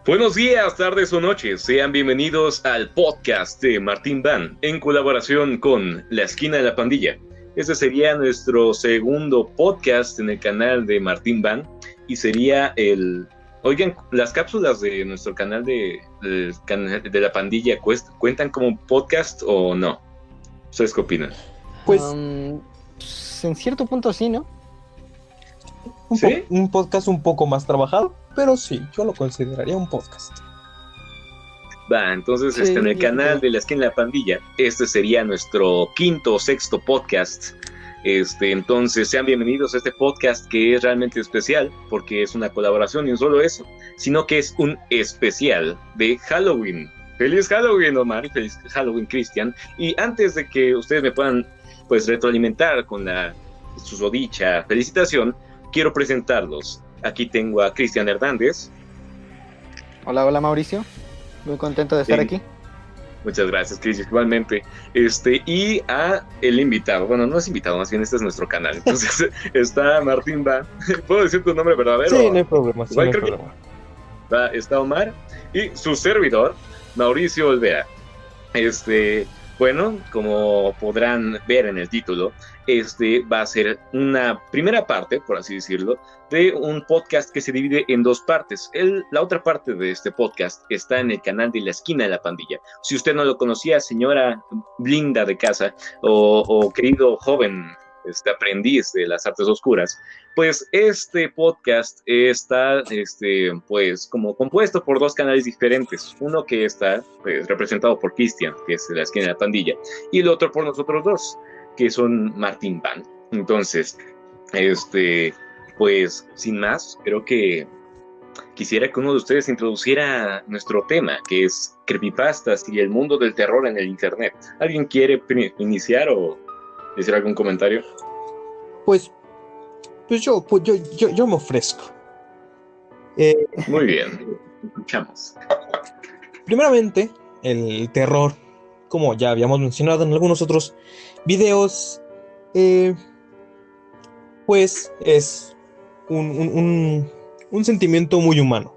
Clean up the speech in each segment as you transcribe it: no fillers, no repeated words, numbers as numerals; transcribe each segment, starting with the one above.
Buenos días, tardes o noches, sean bienvenidos al podcast de Martín Van, en colaboración con La Esquina de la Pandilla. Este sería nuestro segundo podcast en el canal de Martín Van y sería Oigan, las cápsulas de nuestro canal de la pandilla ¿cuentan como podcast o no? ¿Ustedes qué opinan? Pues En cierto punto sí, ¿no? ¿Sí? Un podcast un poco más trabajado, pero sí, yo lo consideraría un podcast. Va, entonces Sí, en el yo canal creo. de La Esquina de la Pandilla, este sería nuestro quinto o sexto podcast. Entonces sean bienvenidos a este podcast que es realmente especial porque es una colaboración y no solo eso, sino que es un especial de Halloween. ¡Feliz Halloween, Omar! Y ¡feliz Halloween, Cristian! Y antes de que ustedes me puedan pues retroalimentar con su susodicha felicitación, quiero presentarlos. Aquí tengo a Cristian Hernández. Hola Mauricio. Muy contento de estar Sí. aquí. Muchas gracias, Cristian, igualmente. Y a el invitado. Bueno, no es invitado, más bien este es nuestro canal. Entonces está Martín Va. ¿Puedo decir tu nombre verdadero? Sí, no hay problema, sí, no Igual hay creo que- problema. Está Omar y su servidor, Mauricio Olvera. Bueno, como podrán ver en el título, va a ser una primera parte, por así decirlo, de un podcast que se divide en dos partes. La otra parte de este podcast está en el canal de La Esquina de la Pandilla. Si usted no lo conocía, señora linda de casa o querido joven aprendiz de las artes oscuras, pues este podcast está pues como compuesto por dos canales diferentes. Uno que está pues representado por Cristian, que es de La Esquina de la Pandilla, y el otro por nosotros dos, que son Martín Van. Entonces, pues sin más, creo que quisiera que uno de ustedes introduciera nuestro tema, que es creepypastas y el mundo del terror en el internet. ¿Alguien quiere iniciar o decir algún comentario? Pues yo me ofrezco. Muy bien, escuchamos. Primeramente, el terror, como ya habíamos mencionado en algunos otros videos, pues es un sentimiento muy humano.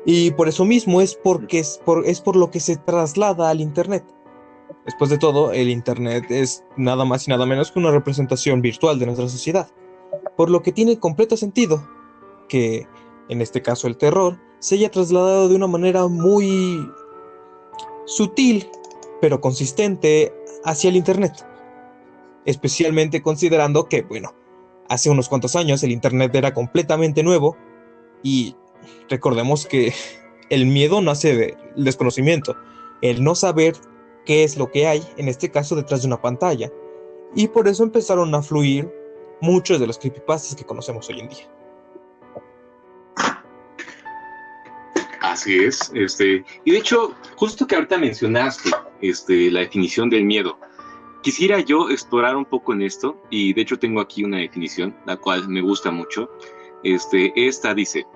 Y por eso mismo es por lo que se traslada al internet. Después de todo, el internet es nada más y nada menos que una representación virtual de nuestra sociedad. Por lo que tiene completo sentido que, en este caso el terror, se haya trasladado de una manera muy sutil, pero consistente hacia el internet. Especialmente considerando que, bueno, hace unos cuantos años el internet era completamente nuevo y recordemos que el miedo nace del desconocimiento, el no saber qué es lo que hay, en este caso detrás de una pantalla, y por eso empezaron a fluir muchos de los creepypastas que conocemos hoy en día. Así es, y de hecho, justo que ahorita mencionaste, la definición del miedo, quisiera yo explorar un poco en esto, y de hecho tengo aquí una definición, la cual me gusta mucho. Esta dice: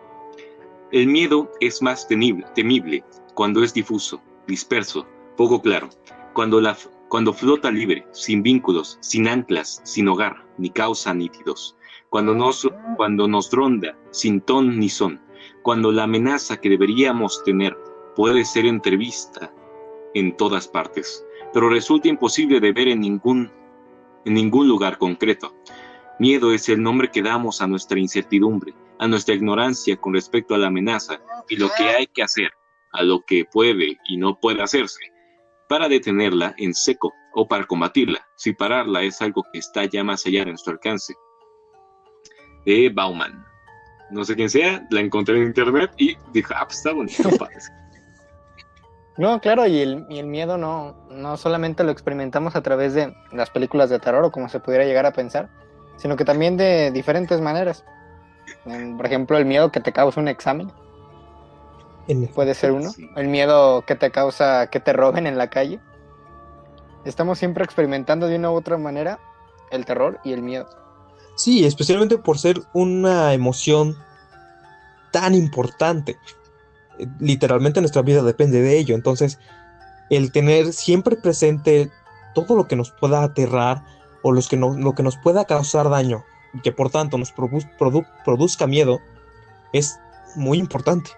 el miedo es más temible cuando es difuso, disperso, poco claro, cuando flota libre, sin vínculos, sin anclas, sin hogar, ni causa nítidos, cuando nos ronda, sin ton ni son, cuando la amenaza que deberíamos tener puede ser entrevista en todas partes, pero resulta imposible de ver en ningún lugar concreto. Miedo es el nombre que damos a nuestra incertidumbre, a nuestra ignorancia con respecto a la amenaza y lo que hay que hacer, a lo que puede y no puede hacerse, para detenerla en seco o para combatirla, si pararla es algo que está ya más allá de nuestro alcance. De Bauman. No sé quién sea, la encontré en internet y dije, pues está bonito, parece. No, claro, y el miedo no solamente lo experimentamos a través de las películas de terror o como se pudiera llegar a pensar, sino que también de diferentes maneras. Por ejemplo, el miedo que te causa un examen puede ser uno. Sí. El miedo que te causa que te roben en la calle. Estamos siempre experimentando de una u otra manera el terror y el miedo. Sí, especialmente por ser una emoción tan importante. Literalmente nuestra vida depende de ello. Entonces, el tener siempre presente todo lo que nos pueda aterrar o lo que nos pueda causar daño y que por tanto nos produzca miedo es muy importante.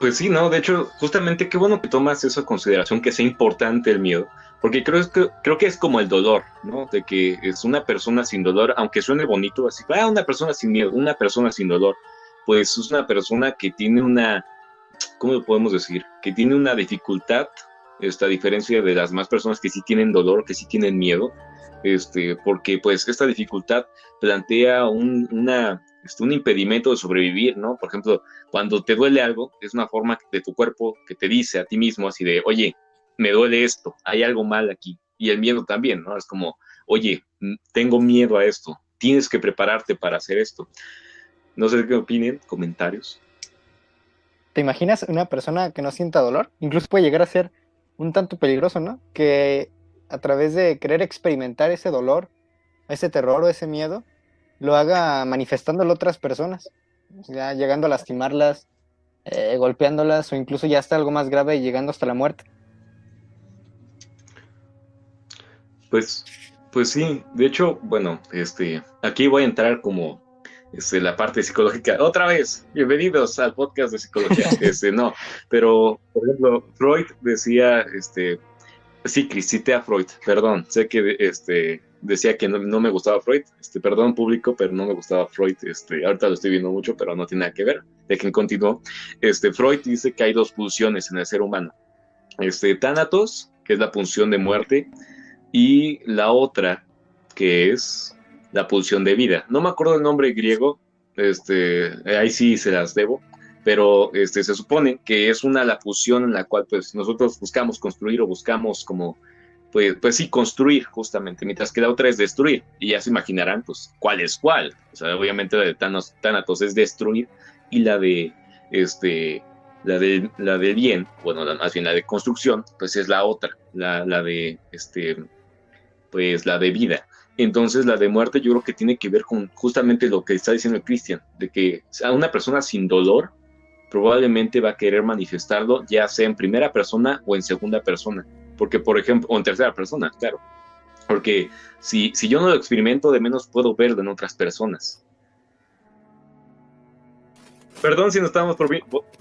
Pues sí, ¿no? De hecho, justamente qué bueno que tomas eso a consideración, que sea importante el miedo, porque creo que es como el dolor, ¿no? De que es una persona sin dolor, aunque suene bonito, así, una persona sin miedo, una persona sin dolor, pues es una persona que tiene una, ¿cómo lo podemos decir? Que tiene una dificultad, a diferencia de las más personas que sí tienen dolor, que sí tienen miedo, porque pues esta dificultad plantea un impedimento de sobrevivir, ¿no? Por ejemplo, cuando te duele algo, es una forma de tu cuerpo que te dice a ti mismo así de, oye, me duele esto, hay algo mal aquí. Y el miedo también, ¿no? Es como, oye, tengo miedo a esto, tienes que prepararte para hacer esto. No sé qué opinen, comentarios. ¿Te imaginas una persona que no sienta dolor? Incluso puede llegar a ser un tanto peligroso, ¿no? Que a través de querer experimentar ese dolor, ese terror o ese miedo, lo haga manifestándolo a otras personas, ya llegando a lastimarlas, golpeándolas o incluso ya hasta algo más grave llegando hasta la muerte. Pues, pues sí, de hecho, bueno, aquí voy a entrar como la parte psicológica. Otra vez, bienvenidos al podcast de psicología. No, pero, por ejemplo, Freud decía, sí, cité a Freud, perdón, sé que decía que no me gustaba Freud, perdón público, pero no me gustaba Freud, ahorita lo estoy viendo mucho, pero no tiene nada que ver, de quien continuó. Freud dice que hay dos pulsiones en el ser humano, Thanatos, que es la pulsión de muerte, y la otra, que es la pulsión de vida. No me acuerdo el nombre griego, ahí sí se las debo, pero se supone que es la fusión en la cual pues nosotros buscamos construir o buscamos como pues sí, construir justamente, mientras que la otra es destruir, y ya se imaginarán pues cuál es cuál. O sea, obviamente la de Thanatos es destruir, y la de la de bien, bueno, más bien la de construcción, pues es la otra, la de pues la de vida. Entonces la de muerte yo creo que tiene que ver con justamente lo que está diciendo el Cristian, de que a una persona sin dolor probablemente va a querer manifestarlo ya sea en primera persona o en segunda persona, porque por ejemplo, o en tercera persona, claro, porque si yo no lo experimento, de menos puedo verlo en otras personas. Perdón si nos estamos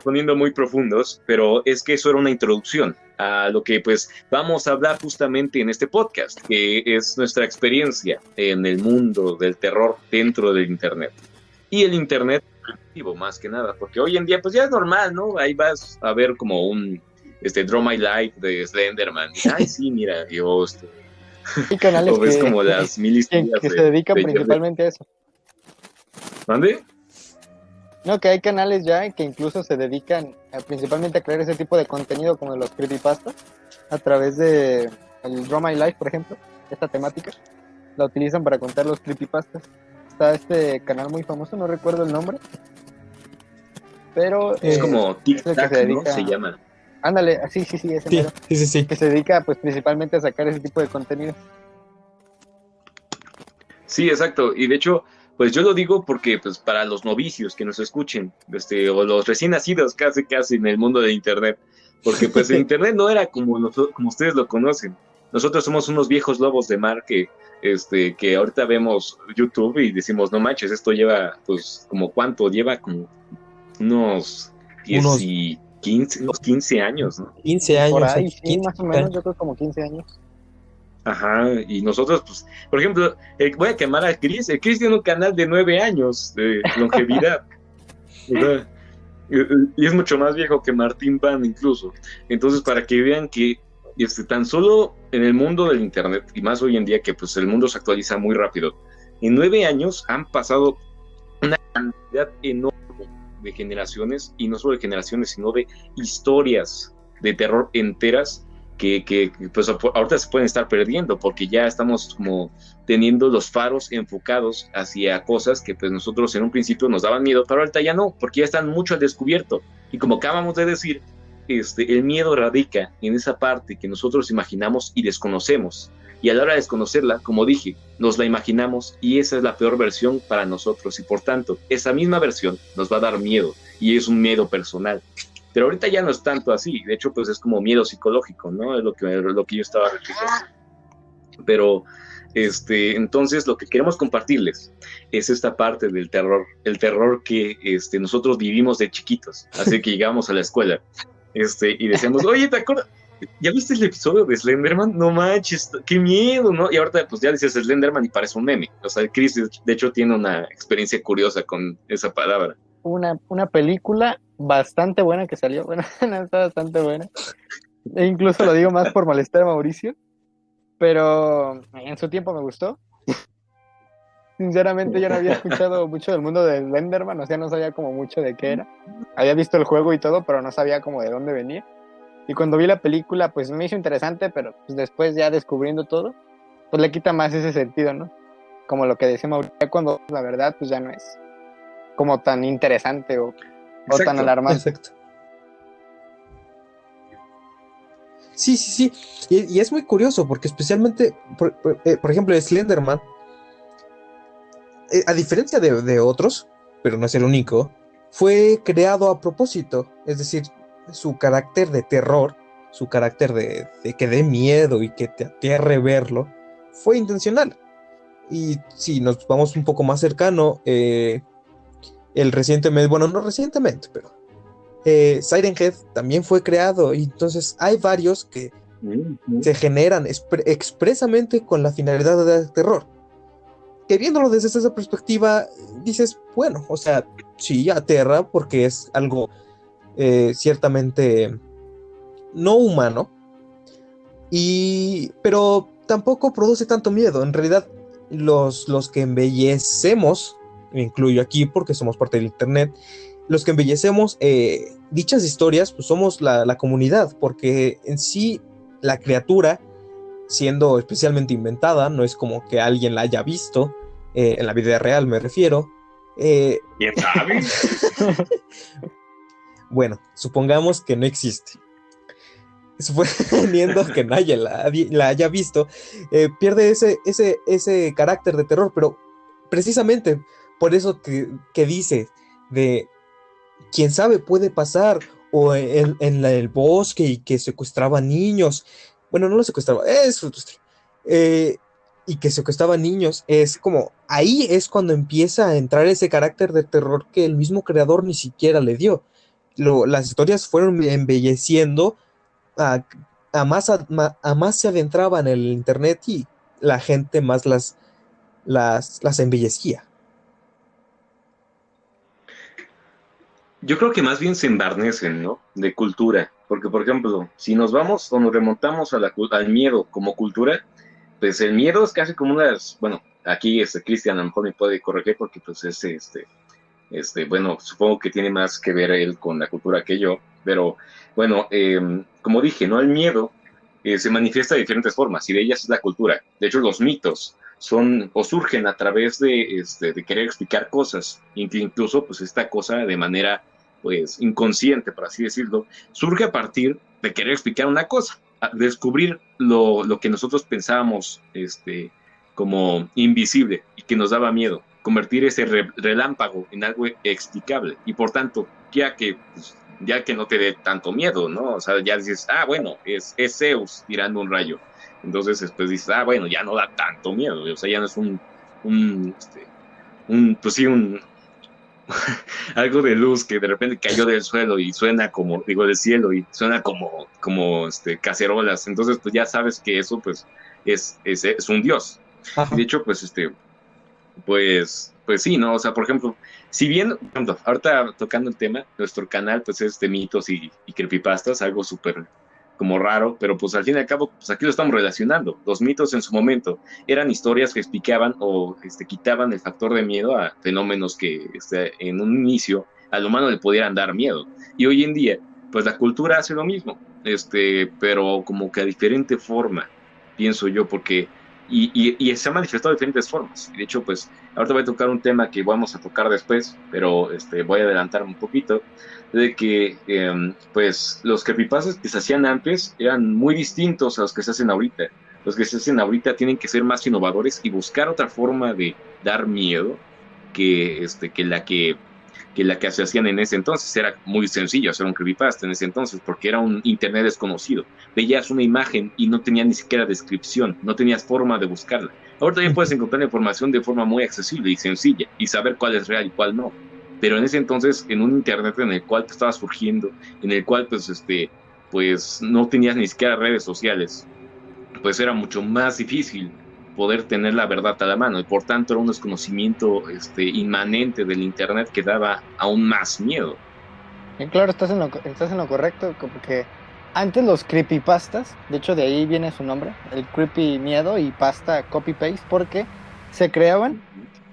poniendo muy profundos, pero es que eso era una introducción a lo que pues vamos a hablar justamente en este podcast, que es nuestra experiencia en el mundo del terror dentro del Internet. Y el Internet más que nada, porque hoy en día pues ya es normal, ¿no? Ahí vas a ver como un Draw My Life de Slenderman. Y, ay, sí, mira, yo Hay canales o ves como las mil historias que se dedican principalmente a eso. ¿Dónde? No, que hay canales ya que incluso se dedican principalmente a crear ese tipo de contenido como de los creepypastas a través de el Draw My Life, por ejemplo, esta temática la utilizan para contar los creepypastas. Está este canal muy famoso, no recuerdo el nombre, pero es como TikTok, ¿no? Se llama. Ándale, sí, ese sí, mero, sí. que se dedica pues principalmente a sacar ese tipo de contenido. Sí, exacto, y de hecho pues yo lo digo porque pues para los novicios que nos escuchen, o los recién nacidos casi en el mundo de Internet, porque pues el Internet no era como ustedes lo conocen. Nosotros somos unos viejos lobos de mar que ahorita vemos YouTube y decimos, no manches, esto lleva pues como cuánto, lleva como unos 15 años, ¿no? 15 años. Por ahí, sí, más o menos, yo creo como 15 años. Ajá, y nosotros, pues, por ejemplo, voy a quemar a Chris. El Chris tiene un canal de 9 años de longevidad. Y es mucho más viejo que Martín Van incluso. Entonces, para que vean que tan solo en el mundo del Internet, y más hoy en día que pues el mundo se actualiza muy rápido, en 9 años han pasado una cantidad enorme de generaciones, y no solo de generaciones, sino de historias de terror enteras que pues ahorita se pueden estar perdiendo, porque ya estamos como teniendo los faros enfocados hacia cosas que pues nosotros en un principio nos daban miedo, pero ahorita ya no, porque ya están mucho al descubierto. Y como acabamos de decir, el miedo radica en esa parte que nosotros imaginamos y desconocemos, y a la hora de desconocerla, como dije, nos la imaginamos, y esa es la peor versión para nosotros, y por tanto, esa misma versión nos va a dar miedo, y es un miedo personal. Pero ahorita ya no es tanto así, de hecho pues es como miedo psicológico, ¿no? Es lo que yo estaba refiriendo. Pero Entonces, lo que queremos compartirles es esta parte del terror, el terror que nosotros vivimos de chiquitos, así que llegamos a la escuela y decíamos, oye, ¿te acuerdas? ¿Ya viste el episodio de Slenderman? No manches, qué miedo, ¿no? Y ahorita pues ya dices Slenderman y parece un meme. O sea, Chris de hecho tiene una experiencia curiosa con esa palabra. Una película bastante buena que salió, bueno, está bastante buena. E incluso lo digo más por molestar a Mauricio, pero en su tiempo me gustó. Sinceramente yo no había escuchado mucho del mundo de Slenderman, o sea, no sabía como mucho de qué era. Había visto el juego y todo, pero no sabía como de dónde venía. Y cuando vi la película, pues me hizo interesante, pero pues después ya descubriendo todo, pues le quita más ese sentido, ¿no? Como lo que decía Mauricio, cuando la verdad pues ya no es como tan interesante o tan alarmante. Exacto. Sí. Y es muy curioso porque especialmente, por ejemplo, Slenderman, a diferencia de otros, pero no es el único, fue creado a propósito. Es decir, su carácter de terror, su carácter de que dé miedo y que te aterre verlo, fue intencional. Y si nos vamos un poco más cercano, el recientemente, bueno, no recientemente, pero Siren Head también fue creado, y entonces hay varios que se generan expresamente con la finalidad de dar terror. Que viéndolo desde esa perspectiva, dices, bueno, o sea, sí, aterra porque es algo ciertamente no humano, pero tampoco produce tanto miedo. En realidad, los que embellecemos, me incluyo aquí porque somos parte del internet, los que embellecemos dichas historias, pues somos la comunidad, porque en sí la criatura, siendo especialmente inventada, no es como que alguien la haya visto, en la vida real me refiero. ¿Quién sabe? Bueno, supongamos que no existe. Suponiendo que nadie la haya visto, pierde ese carácter de terror, pero precisamente por eso que dice de quién sabe, puede pasar, o en el bosque y que secuestraban niños. Bueno, no los secuestraba, es otro y que secuestraban niños. Es como, ahí es cuando empieza a entrar ese carácter de terror que el mismo creador ni siquiera le dio. Las historias fueron embelleciendo a más se adentraba en el internet y la gente más las embellecía. Yo creo que más bien se embarnecen, ¿no? De cultura. Porque, por ejemplo, si nos vamos o nos remontamos al miedo como cultura, pues el miedo es casi como bueno, aquí Cristian a lo mejor me puede corregir porque pues bueno, supongo que tiene más que ver él con la cultura que yo, pero bueno, como dije, ¿no? El miedo se manifiesta de diferentes formas y de ellas es la cultura. De hecho, los mitos son o surgen a través de querer explicar cosas, incluso pues esta cosa de manera pues inconsciente, por así decirlo, surge a partir de querer explicar una cosa, descubrir lo que nosotros pensábamos como invisible y que nos daba miedo, convertir ese relámpago en algo explicable y por tanto, ya que no te dé tanto miedo, ¿no? O sea, ya dices, bueno, es Zeus tirando un rayo. Entonces después dices, bueno, ya no da tanto miedo, o sea, ya no es pues sí, algo de luz que de repente cayó del suelo y suena como, del cielo y suena como cacerolas. Entonces, pues ya sabes que eso, pues, es un dios. Ajá. De hecho, pues, pues sí, ¿no? O sea, por ejemplo, si bien, ahorita tocando el tema, nuestro canal, pues, es de mitos y creepypastas, algo súper como raro, pero pues al fin y al cabo, pues aquí lo estamos relacionando. Los mitos en su momento eran historias que explicaban o quitaban el factor de miedo a fenómenos que en un inicio al humano le pudieran dar miedo. Y hoy en día, pues la cultura hace lo mismo, pero como que a diferente forma, pienso yo, porque y se ha manifestado de diferentes formas. De hecho, pues ahorita voy a tocar un tema que vamos a tocar después, pero voy a adelantarme un poquito, de que pues los creepypastas que se hacían antes eran muy distintos a los que se hacen ahorita. Los que se hacen ahorita tienen que ser más innovadores y buscar otra forma de dar miedo que la que se hacían en ese entonces. Era muy sencillo hacer un creepypasta en ese entonces porque era un internet desconocido. Veías una imagen y no tenía ni siquiera descripción, no tenías forma de buscarla. Ahora también puedes encontrar la información de forma muy accesible y sencilla y saber cuál es real y cuál no. Pero en ese entonces, en un internet en el cual te estaba surgiendo, en el cual pues no tenías ni siquiera redes sociales, pues era mucho más difícil poder tener la verdad a la mano y por tanto era un desconocimiento inmanente del internet que daba aún más miedo. Claro, estás en lo correcto, porque antes los creepypastas, de hecho de ahí viene su nombre, el creepy miedo y pasta copy-paste, porque se creaban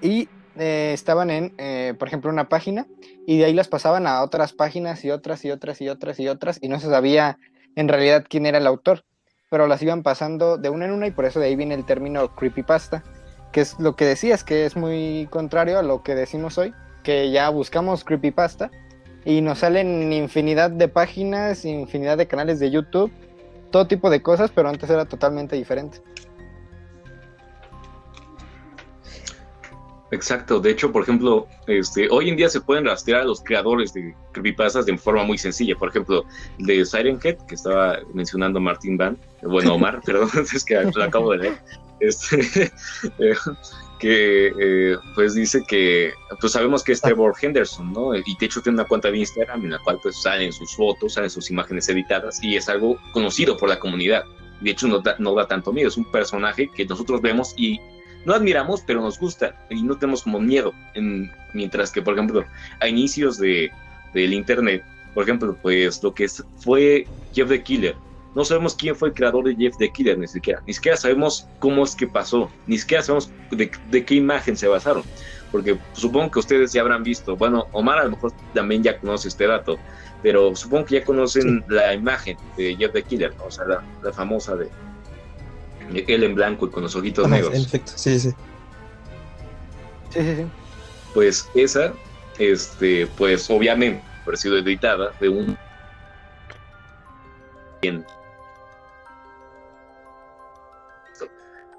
y estaban en, por ejemplo, una página y de ahí las pasaban a otras páginas y otras y otras y otras y otras y no se sabía en realidad quién era el autor, pero las iban pasando de una en una y por eso de ahí viene el término creepypasta, que es lo que decías, que es muy contrario a lo que decimos hoy, que ya buscamos creepypasta y nos salen infinidad de páginas, infinidad de canales de YouTube, todo tipo de cosas, pero antes era totalmente diferente. Exacto, de hecho, por ejemplo, hoy en día se pueden rastrear a los creadores de creepypastas de forma muy sencilla. Por ejemplo, el de Siren Head, que estaba mencionando Martín Van, bueno, Omar, perdón, es que lo acabo de leer, pues dice que, pues sabemos que es Trevor Henderson, ¿no? Y de hecho tiene una cuenta de Instagram en la cual pues salen sus fotos, salen sus imágenes editadas y es algo conocido por la comunidad. De hecho no da tanto miedo, es un personaje que nosotros vemos y no admiramos, pero nos gusta y no tenemos como miedo. Mientras que, por ejemplo, a inicios del internet, por ejemplo, pues lo que fue Jeff the Killer, no sabemos quién fue el creador de Jeff the Killer, ni siquiera sabemos cómo es que pasó, ni siquiera sabemos de qué imagen se basaron, porque supongo que ustedes ya habrán visto, bueno, Omar a lo mejor también ya conoce este dato, pero supongo que ya conocen la imagen de Jeff the Killer, ¿no? O sea, la famosa de él en blanco y con los ojitos negros. En efecto, sí. Sí. Pues esa, pues obviamente, haber sido editada de un...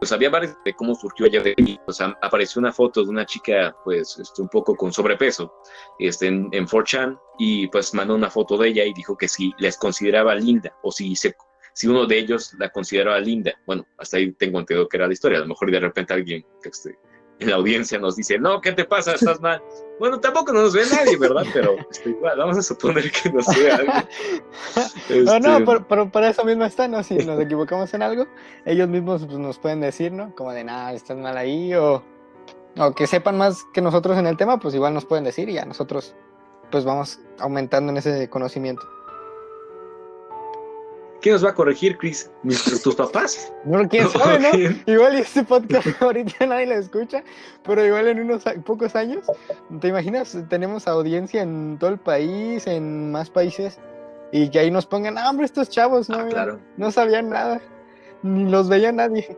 Pues había varios de cómo surgió allá de mí. Pues apareció una foto de una chica, pues, un poco con sobrepeso, en 4chan, y pues mandó una foto de ella y dijo que si les consideraba linda, o si uno de ellos la consideraba linda. Bueno, hasta ahí tengo entendido que era la historia. A lo mejor de repente alguien en la audiencia nos dice, no, ¿qué te pasa? ¿Estás mal? Bueno, tampoco nos ve nadie, ¿verdad? Pero igual, vamos a suponer que nos ve alguien. No, pero para eso mismo está, ¿no? Si nos equivocamos en algo, ellos mismos pues, nos pueden decir, ¿no? Como de, nada, estás mal ahí, o que sepan más que nosotros en el tema, pues igual nos pueden decir y ya nosotros pues vamos aumentando en ese conocimiento. ¿Quién nos va a corregir, Chris? ¿Tus papás? Bueno, quién sabe, ¿no? Igual este podcast ahorita nadie lo escucha, pero igual en unos pocos años, ¿te imaginas? Tenemos audiencia en todo el país, en más países, y que ahí nos pongan, hombre, estos chavos, ¿no? Claro. No sabían nada, ni los veía nadie.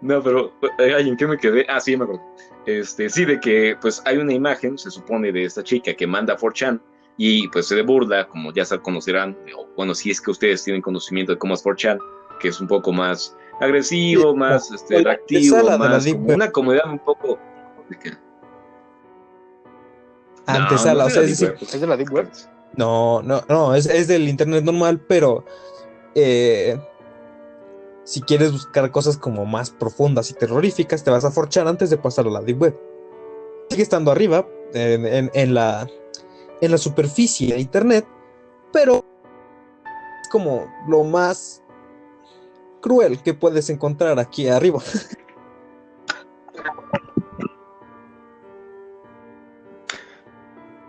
No, pero, ¿en qué me quedé? Ah, sí, me acuerdo. Sí, de que pues hay una imagen, se supone, de esta chica que manda a 4chan y pues se burla, como ya se conocerán, o bueno, si es que ustedes tienen conocimiento de cómo es 4chan, que es un poco más agresivo, sí, más atractivo, más como una comunidad un poco... Antesala, o sea, es decir... ¿Es de la Deep Web? No, es del internet normal, pero... si quieres buscar cosas como más profundas y terroríficas, te vas a 4chan antes de pasar a la Deep Web. Sigue estando arriba, en la superficie de internet, pero es como lo más cruel que puedes encontrar aquí arriba.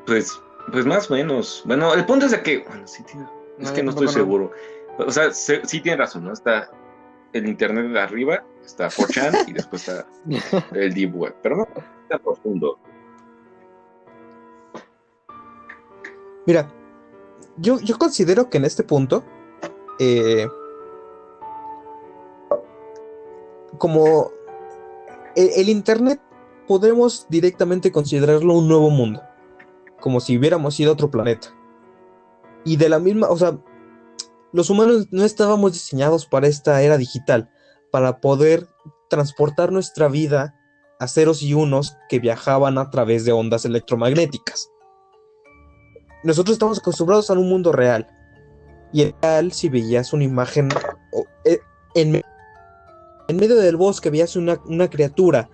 Pues más o menos. Bueno, el punto es de que... Bueno, sí tiene... Es que no estoy seguro. O sea, sí tiene razón, ¿no? Está el internet de arriba, está 4chan y después está el Deep Web, pero no está profundo. Mira, yo considero que en este punto, como el internet, podemos directamente considerarlo un nuevo mundo, como si hubiéramos ido a otro planeta. Y de la misma, o sea, los humanos no estábamos diseñados para esta era digital, para poder transportar nuestra vida a ceros y unos que viajaban a través de ondas electromagnéticas. Nosotros estamos acostumbrados a un mundo real, Y en real, si veías una imagen en, en medio del bosque, veías una criatura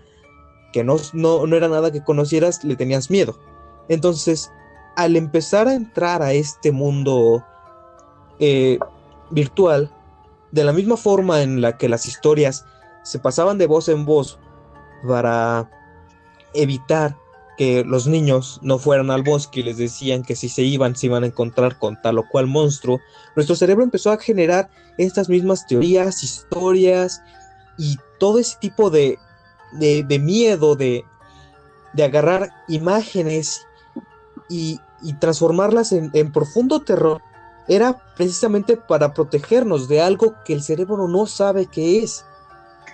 que no era nada que conocieras, le tenías miedo. Entonces, al empezar a entrar a este mundo virtual, de la misma forma en la que las historias se pasaban de voz en voz para evitar que los niños no fueran al bosque y les decían que si se iban a encontrar con tal o cual monstruo, nuestro cerebro empezó a generar estas mismas teorías, historias y todo ese tipo de miedo, de agarrar imágenes y transformarlas en profundo terror. Era precisamente para protegernos de algo que el cerebro no sabe qué es.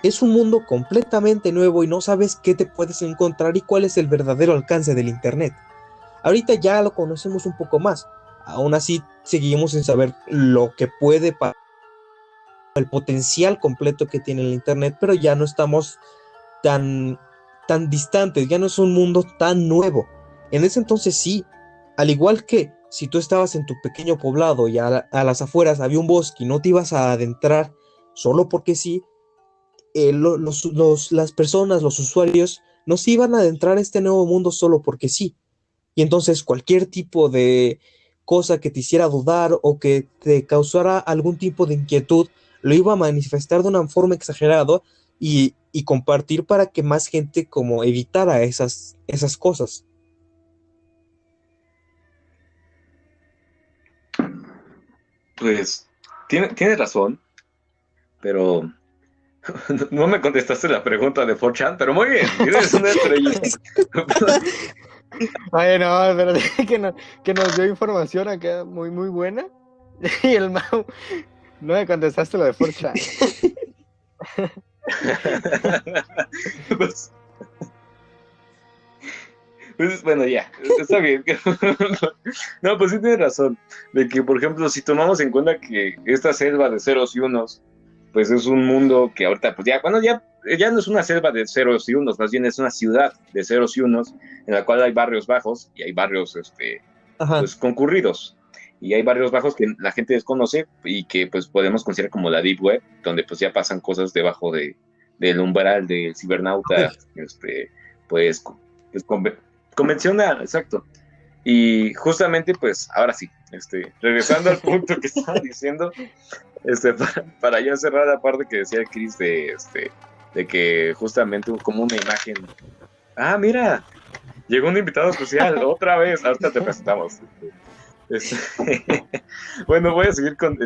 Es un mundo completamente nuevo y no sabes qué te puedes encontrar y cuál es el verdadero alcance del internet. Ahorita ya lo conocemos un poco más. Aún así, seguimos sin saber lo que puede pasar, el potencial completo que tiene el internet, pero ya no estamos tan distantes, ya no es un mundo tan nuevo. En ese entonces sí, al igual que si tú estabas en tu pequeño poblado y a las afueras había un bosque y no te ibas a adentrar solo porque sí, las personas, los usuarios, no se iban a adentrar a este nuevo mundo solo porque sí. Y entonces cualquier tipo de cosa que te hiciera dudar o que te causara algún tipo de inquietud, lo iba a manifestar de una forma exagerada y compartir para que más gente como evitara esas cosas. Pues tiene razón, pero no me contestaste la pregunta de 4chan, pero muy bien, eres una estrellita. Ay, no, espérate, que nos dio información acá muy, muy buena. Y el Mau, no me contestaste lo de 4chan. Pues, bueno, ya, está bien. No, pues sí tienes razón, de que, por ejemplo, si tomamos en cuenta que esta selva de ceros y unos, pues es un mundo que ahorita, pues ya, bueno, ya no es una selva de ceros y unos, más bien es una ciudad de ceros y unos, en la cual hay barrios bajos y hay barrios, pues, concurridos. Y hay barrios bajos que la gente desconoce y que, pues, podemos considerar como la Deep Web, donde, pues, ya pasan cosas debajo del umbral del cibernauta, pues convencional, exacto. Y justamente, pues, ahora sí, regresando al punto que estaba diciendo, para ya cerrar la parte que decía Chris de que justamente como una imagen. Ah, mira, llegó un invitado especial, otra vez, ahorita te presentamos. Bueno, voy a seguir con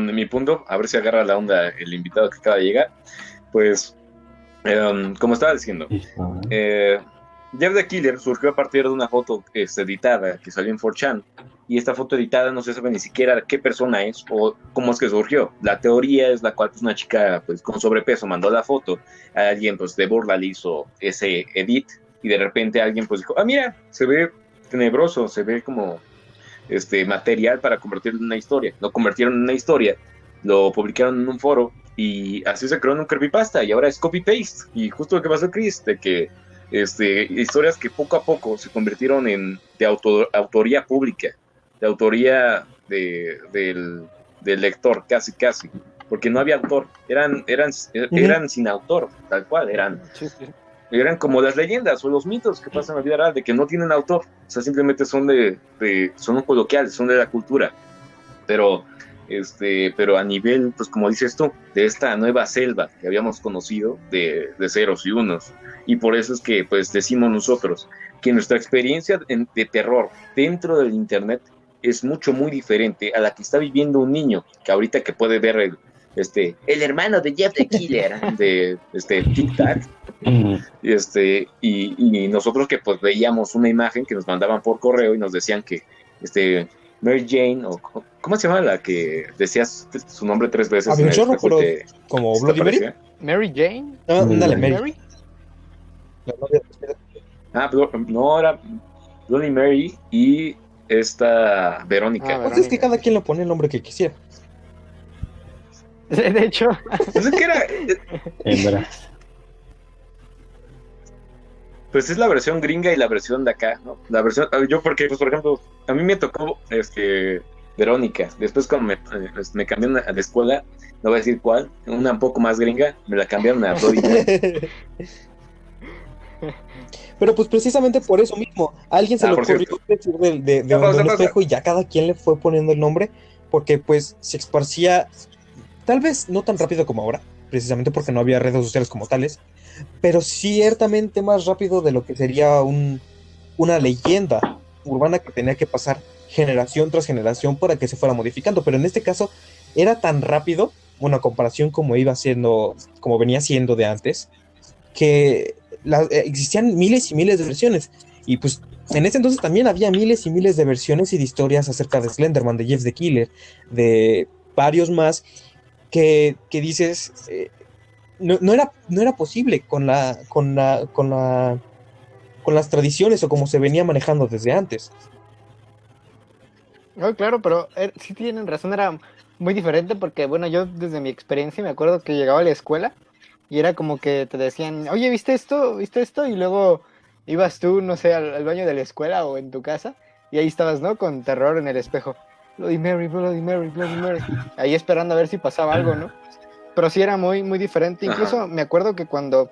mi punto, a ver si agarra la onda el invitado que acaba de llegar. Pues, como estaba diciendo, Jeff the Killer surgió a partir de una foto editada que salió en 4chan, y esta foto editada no se sabe ni siquiera qué persona es o cómo es que surgió. La teoría es la cual, pues, una chica, pues, con sobrepeso mandó la foto, a alguien, pues, de burla le hizo ese edit, y de repente alguien, pues, dijo, ah, mira, se ve tenebroso, se ve como material para convertirlo en una historia. Lo convirtieron en una historia, lo publicaron en un foro, y así se creó en un creepypasta, y ahora es copy-paste. Y justo lo que pasó, Chris, de que historias que poco a poco se convirtieron de autoría pública, de autoría del lector, casi, porque no había autor, eran sin autor, tal cual, eran como las leyendas o los mitos que pasan en la vida real, de que no tienen autor, o sea, simplemente son son coloquiales, son de la cultura, pero a nivel, pues, como dices tú, de esta nueva selva que habíamos conocido de ceros y unos, y por eso es que, pues, decimos nosotros que nuestra experiencia de terror dentro del internet es muy diferente a la que está viviendo un niño, que ahorita que puede ver el hermano de Jeff the Killer de Tic Tac, y nosotros que, pues, veíamos una imagen que nos mandaban por correo y nos decían que Mary Jane, o ¿cómo se llama la que decías su nombre 3 veces? Había un chorro, pero como Bloody Mary. Mary Jane. Dale, Mary. No, era Bloody Mary y esta Verónica. Pues es que cada quien le pone el nombre que quisiera. De hecho. Pues es que era. Pues es la versión gringa y la versión de acá, ¿no? La versión, yo porque, pues, por ejemplo, a mí me tocó de Verónica. Después cuando me cambiaron a la escuela, no voy a decir cuál, una un poco más gringa, me la cambiaron a Bloody Mary. Pero pues precisamente por eso mismo, a alguien se le por ocurrió cierto. decir de un espejo y ya cada quien le fue poniendo el nombre, porque pues se esparcía, tal vez no tan rápido como ahora, precisamente porque no había redes sociales como tales, pero ciertamente más rápido de lo que sería una leyenda urbana que tenía que pasar generación tras generación para que se fuera modificando. Pero en este caso era tan rápido, una comparación como iba siendo, como venía siendo de antes, que existían miles y miles de versiones. Y pues en ese entonces también había miles y miles de versiones y de historias acerca de Slenderman, de Jeff the Killer, de varios más que dices, no era posible con las tradiciones o como se venía manejando desde antes. No, claro, pero sí tienen razón, era muy diferente porque, bueno, yo desde mi experiencia me acuerdo que llegaba a la escuela y era como que te decían, oye, ¿viste esto? ¿Viste esto? Y luego ibas tú, no sé, al baño de la escuela o en tu casa y ahí estabas, ¿no? Con terror en el espejo. Bloody Mary, Bloody Mary, Bloody Mary. Ahí esperando a ver si pasaba algo, ¿no? Pero sí era muy, muy diferente. Incluso Ajá. me acuerdo que cuando,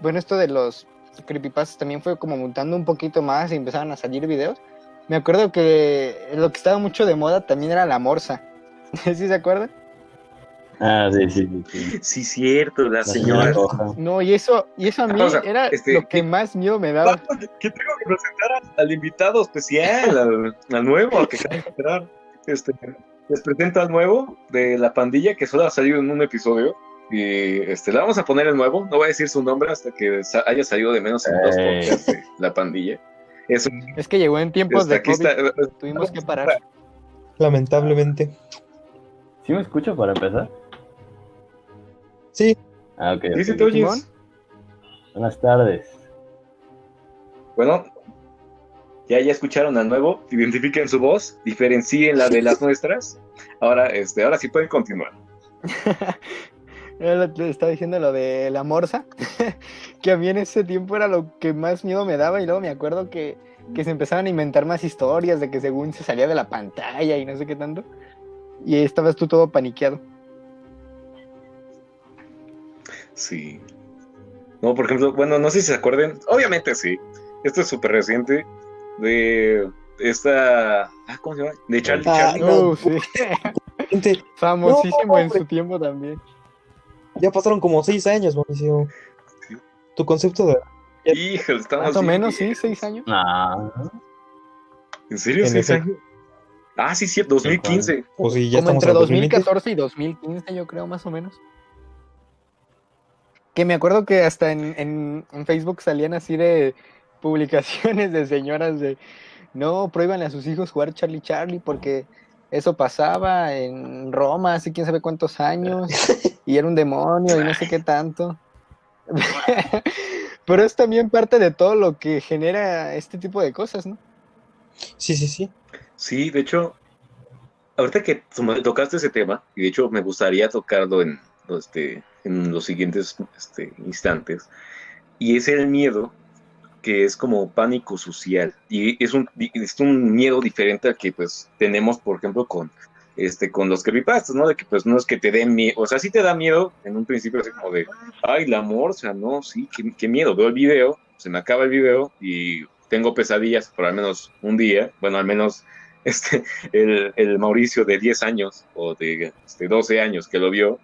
bueno, esto de los creepypastas también fue como mutando un poquito más y empezaron a salir videos. Me acuerdo que lo que estaba mucho de moda también era la morsa. ¿Sí se acuerdan? Ah, sí. Sí, cierto, la La señora. señora coja. No, y eso a mí O sea, era lo que más miedo me daba. que tengo que presentar al invitado especial, al nuevo, al que acaba de entrar. Les presento al nuevo de la pandilla que solo ha salido en un episodio. Y le vamos a poner el nuevo. No voy a decir su nombre hasta que haya salido de menos en 2 podcasts de la pandilla. Es que llegó en tiempos de aquí COVID. Tuvimos que parar. Lamentablemente. ¿Sí me escucho para empezar? Sí. Ah, ok. Sí, te oyes. Buenas tardes. Bueno, ya escucharon al nuevo, identifiquen su voz, diferencien la de las nuestras. Ahora sí pueden continuar. Te estaba diciendo lo de la morsa, que a mí en ese tiempo era lo que más miedo me daba y luego me acuerdo que se empezaban a inventar más historias de que según se salía de la pantalla y no sé qué tanto, y estabas tú todo paniqueado. Sí. No, por ejemplo, bueno, no sé si se acuerden, obviamente sí, esto es súper reciente, de esta, ¿cómo se llama? De Charlie. Sí. Famosísimo en su tiempo también. Ya pasaron como 6 años, Mauricio. Sí. Tu concepto de... Híjole, estamos más o menos, bien. sí, 6 años. ¿En serio? En 6 efecto. años. Ah, sí, 2015. Pues sí, ya como estamos entre en 2014 y 2015, yo creo, más o menos. Que me acuerdo que hasta en Facebook salían así de publicaciones de señoras de no, prohíbanle a sus hijos jugar Charlie porque eso pasaba en Roma hace quién sabe cuántos años y era un demonio y no sé qué tanto. Pero es también parte de todo lo que genera este tipo de cosas, ¿no? Sí. Sí, de hecho, ahorita que tocaste ese tema, y de hecho me gustaría tocarlo en los siguientes instantes, y es el miedo que es como pánico social, y es un miedo diferente al que pues tenemos, por ejemplo, con los creepypastas, ¿no? De que pues no es que te den miedo, o sea, sí te da miedo en un principio, así como de, ay, la morsa, no, sí, qué miedo, veo el video, se me acaba el video y tengo pesadillas por al menos un día, bueno, al menos el Mauricio de 10 años o de 12 años que lo vio,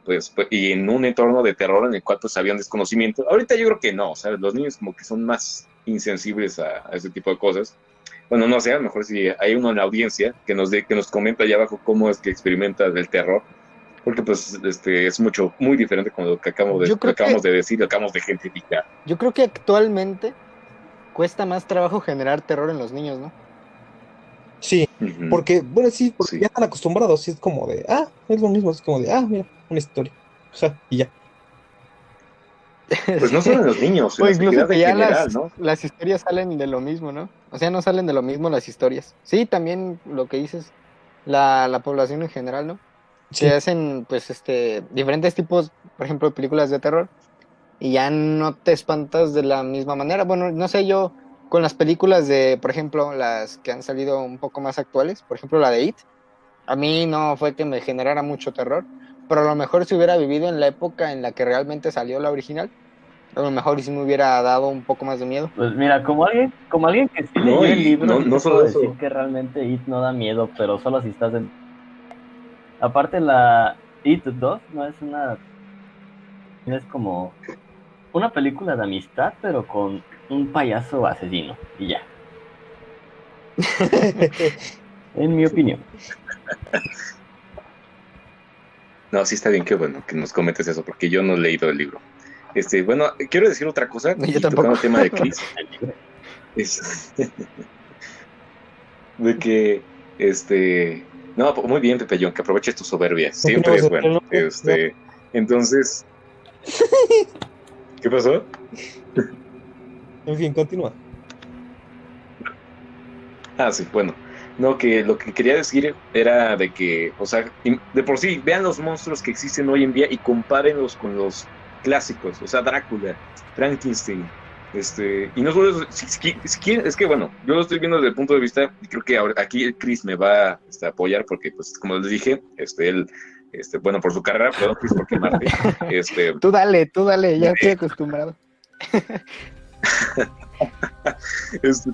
pues, y en un entorno de terror en el cual pues había un desconocimiento. Ahorita yo creo que no, ¿sabes? Los niños como que son más insensibles a ese tipo de cosas. Bueno, no sé, a lo mejor si hay uno en la audiencia que nos comenta allá abajo cómo es que experimenta el terror, porque pues es muy diferente con lo que acabamos de decir, lo acabamos de gentrificar. Yo creo que actualmente cuesta más trabajo generar terror en los niños, ¿no? Sí, porque, bueno, sí, Sí. ya están acostumbrados, sí, es como de, es lo mismo, es como de, mira, una historia, y ya. Pues no solo en los niños, en la sociedad en general, ¿no? Las historias salen de lo mismo, ¿no? O sea, no salen de lo mismo las historias. Sí, también lo que dices, la población en general, ¿no? Sí. Se hacen, pues, diferentes tipos, por ejemplo, de películas de terror y ya no te espantas de la misma manera. Bueno, no sé yo con las películas de, por ejemplo, las que han salido un poco más actuales, por ejemplo la de It, a mí no fue que me generara mucho terror, pero a lo mejor si hubiera vivido en la época en la que realmente salió la original, a lo mejor sí me hubiera dado un poco más de miedo. Pues mira, como alguien que sí No, leyó el y libro, no, sí no te solo puedo eso. decir que realmente It no da miedo, pero solo si estás en... Aparte la It 2 no es una... Es como una película de amistad, pero con un payaso asesino, y ya, en mi opinión. No, sí está bien que bueno que nos comentes eso, porque yo no he leído el libro. Bueno, quiero decir otra cosa, Yo y tampoco. tocando el tema de Chris, es de que, no, muy bien, Pepellón, que aproveches tu soberbia, siempre Continuamos es el bueno. nombre. Entonces, ¿qué pasó? En fin, continúa. Ah, sí, bueno. No, que lo que quería decir era de que, o sea, de por sí, vean los monstruos que existen hoy en día y compárenlos con los clásicos, o sea, Drácula, Frankenstein, y no solo eso, si quieren, es que bueno, yo lo estoy viendo desde el punto de vista, y creo que aquí el Chris me va a apoyar, porque, pues, como les dije, él, bueno, por su carrera, perdón, Chris, por quemarte, Tú dale, ya estoy acostumbrado.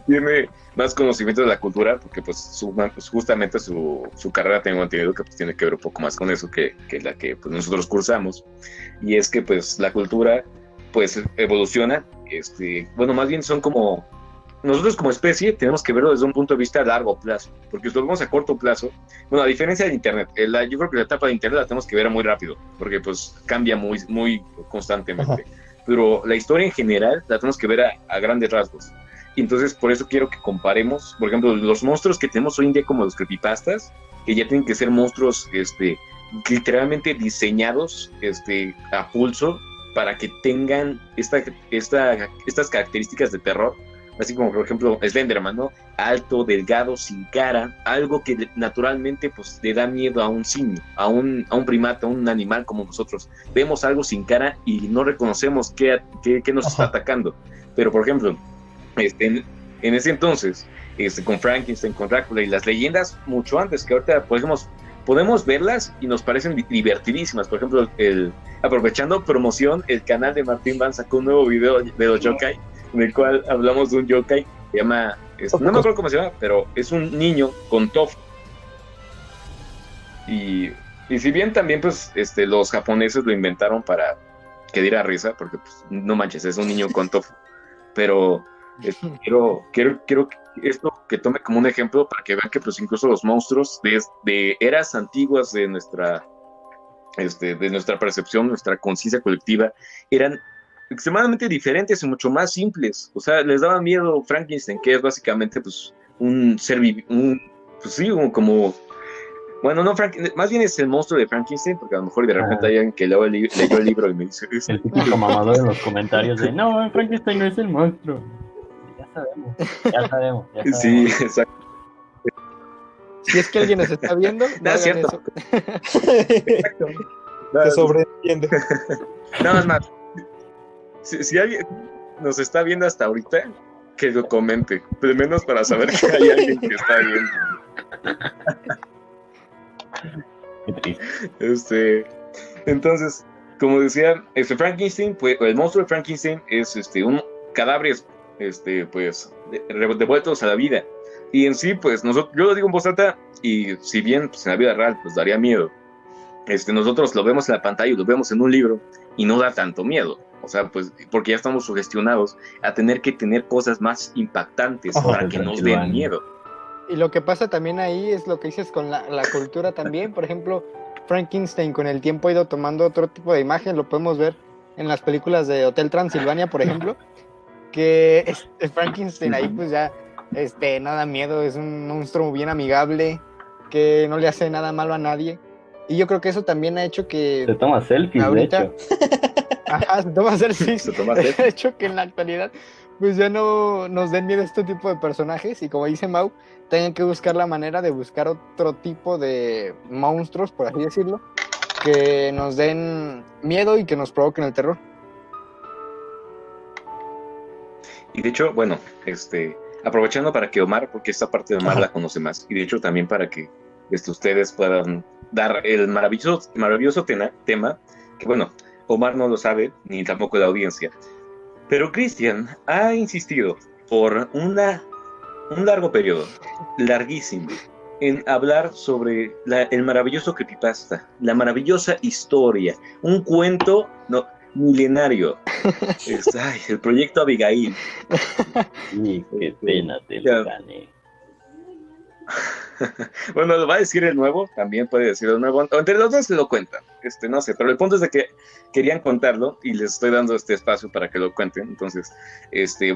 tiene más conocimiento de la cultura, porque pues, justamente su carrera tengo entendido que pues, tiene que ver un poco más con eso que la que pues, nosotros cursamos, y es que pues la cultura pues evoluciona, bueno, más bien son como, nosotros como especie tenemos que verlo desde un punto de vista a largo plazo, porque si lo vemos a corto plazo, bueno, a diferencia del internet, yo creo que la etapa de internet la tenemos que ver muy rápido, porque pues cambia muy, muy constantemente. Ajá. Pero la historia en general la tenemos que ver a grandes rasgos. Y entonces por eso quiero que comparemos, por ejemplo, los monstruos que tenemos hoy en día como los creepypastas, que ya tienen que ser monstruos literalmente diseñados a pulso para que tengan estas características de terror, así como por ejemplo Slenderman, ¿no? Alto, delgado, sin cara, algo que naturalmente pues le da miedo a un simio, a un primate, a un animal como nosotros. Vemos algo sin cara y no reconocemos qué nos está atacando. Pero por ejemplo, en ese entonces, con Frankenstein, con Drácula y las leyendas mucho antes, que ahorita podemos verlas y nos parecen divertidísimas. Por ejemplo, aprovechando promoción, el canal de Martín Van sacó un nuevo video de los yokai, en el cual hablamos de un yokai que se llama, no me acuerdo cómo se llama, pero es un niño con tofu. Y si bien también pues los japoneses lo inventaron para que diera risa, porque pues, no manches, es un niño con tofu, pero quiero esto que tome como un ejemplo para que vean que pues incluso los monstruos de eras antiguas de nuestra percepción, nuestra conciencia colectiva, eran extremadamente diferentes y mucho más simples. O sea, les daba miedo Frankenstein, que es básicamente pues un ser pues sí, como bueno, no, más bien es el monstruo de Frankenstein, porque a lo mejor de repente hay alguien que leyó el libro y me dice eso. El típico mamador en los comentarios de no, Frankenstein no es el monstruo. Ya sabemos. Sí, exacto. Si es que alguien nos está viendo, no es cierto. Eso. Exacto. Se sobreentiende. Nada más. Si alguien nos está viendo hasta ahorita, que lo comente, al menos para saber que hay alguien que está viendo. Qué triste. Entonces, como decía, Frankenstein, pues, el monstruo de Frankenstein es un cadáver, pues, devueltos a la vida. Y en sí, pues, yo lo digo en voz alta, y si bien pues, en la vida real, pues, daría miedo, nosotros lo vemos en la pantalla y lo vemos en un libro, y no da tanto miedo. O sea, pues, porque ya estamos sugestionados a tener que tener cosas más impactantes para que nos den miedo. Y lo que pasa también ahí es lo que dices con la cultura también. Por ejemplo, Frankenstein con el tiempo ha ido tomando otro tipo de imagen. Lo podemos ver en las películas de Hotel Transilvania, por ejemplo, que Frankenstein ahí pues ya no da miedo, es un monstruo bien amigable, que no le hace nada malo a nadie. Y yo creo que eso también ha hecho que... Se toma selfies, ahorita, de hecho. Ajá, se toma selfies. Ha hecho que en la actualidad pues ya no nos den miedo este tipo de personajes. Y como dice Mau, tengan que buscar la manera de buscar otro tipo de monstruos, por así decirlo, que nos den miedo y que nos provoquen el terror. Y de hecho, bueno, aprovechando para que Omar, porque esta parte de Omar Ajá. la conoce más, y de hecho también para que ustedes puedan dar el maravilloso tema, que bueno, Omar no lo sabe, ni tampoco la audiencia, pero Cristian ha insistido por un largo periodo, larguísimo, en hablar sobre el maravilloso creepypasta, la maravillosa historia, un cuento no, milenario, el proyecto Abigail. Y qué pena te lo Ya, gané. bueno, lo va a decir el nuevo, también puede decir el nuevo, entre los dos se lo cuentan, no sé, pero el punto es de que querían contarlo y les estoy dando este espacio para que lo cuenten, entonces,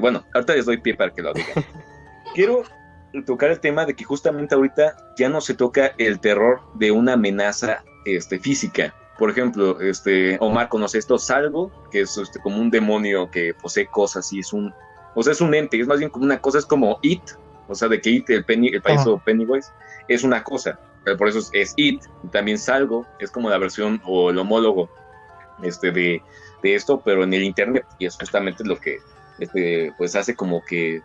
bueno, ahorita les doy pie para que lo digan. Quiero tocar el tema de que justamente ahorita ya no se toca el terror de una amenaza física. Por ejemplo, Omar conoce esto, Salvo, que es como un demonio que posee cosas y es un ente, es más bien como una cosa, es como It, o sea, de que It, el payaso Pennywise, es una cosa, pero por eso es It. Y también Salvo es como la versión o el homólogo de esto, pero en el internet, y es justamente lo que pues hace como que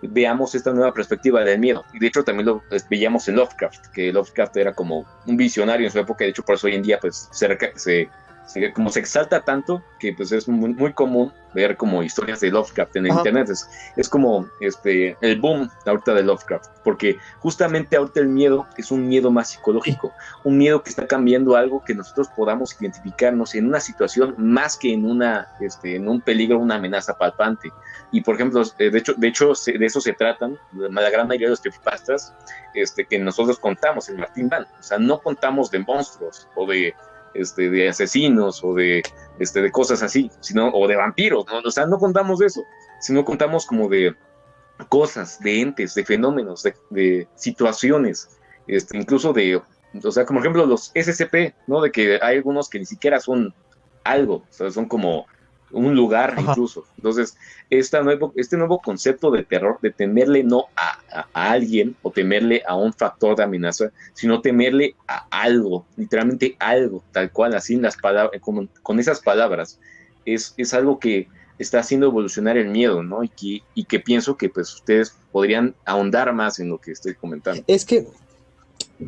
veamos esta nueva perspectiva del miedo. Y de hecho también lo veíamos en Lovecraft, que Lovecraft era como un visionario en su época, de hecho por eso hoy en día pues como se exalta tanto que pues es muy común ver como historias de Lovecraft en el internet. Es como el boom ahorita de Lovecraft, porque justamente ahorita el miedo es un miedo más psicológico, un miedo que está cambiando algo que nosotros podamos identificarnos en una situación más que en un peligro, una amenaza palpante. Y por ejemplo, de hecho de eso se tratan la gran mayoría de los creepypastas que nosotros contamos en Martín Van. O sea, no contamos de monstruos o de asesinos o de cosas así, o de vampiros, ¿no? O sea, no contamos de eso, sino contamos como de cosas, de entes, de fenómenos, de situaciones, incluso o sea, como por ejemplo los SCP, ¿no? De que hay algunos que ni siquiera son algo, o sea, son como un lugar incluso. Entonces, este nuevo concepto de terror, de temerle no a alguien o temerle a un factor de amenaza, sino temerle a algo, literalmente algo, tal cual, así en las palabras, con esas palabras, es algo que está haciendo evolucionar el miedo, ¿no? Y que pienso que pues ustedes podrían ahondar más en lo que estoy comentando. Es que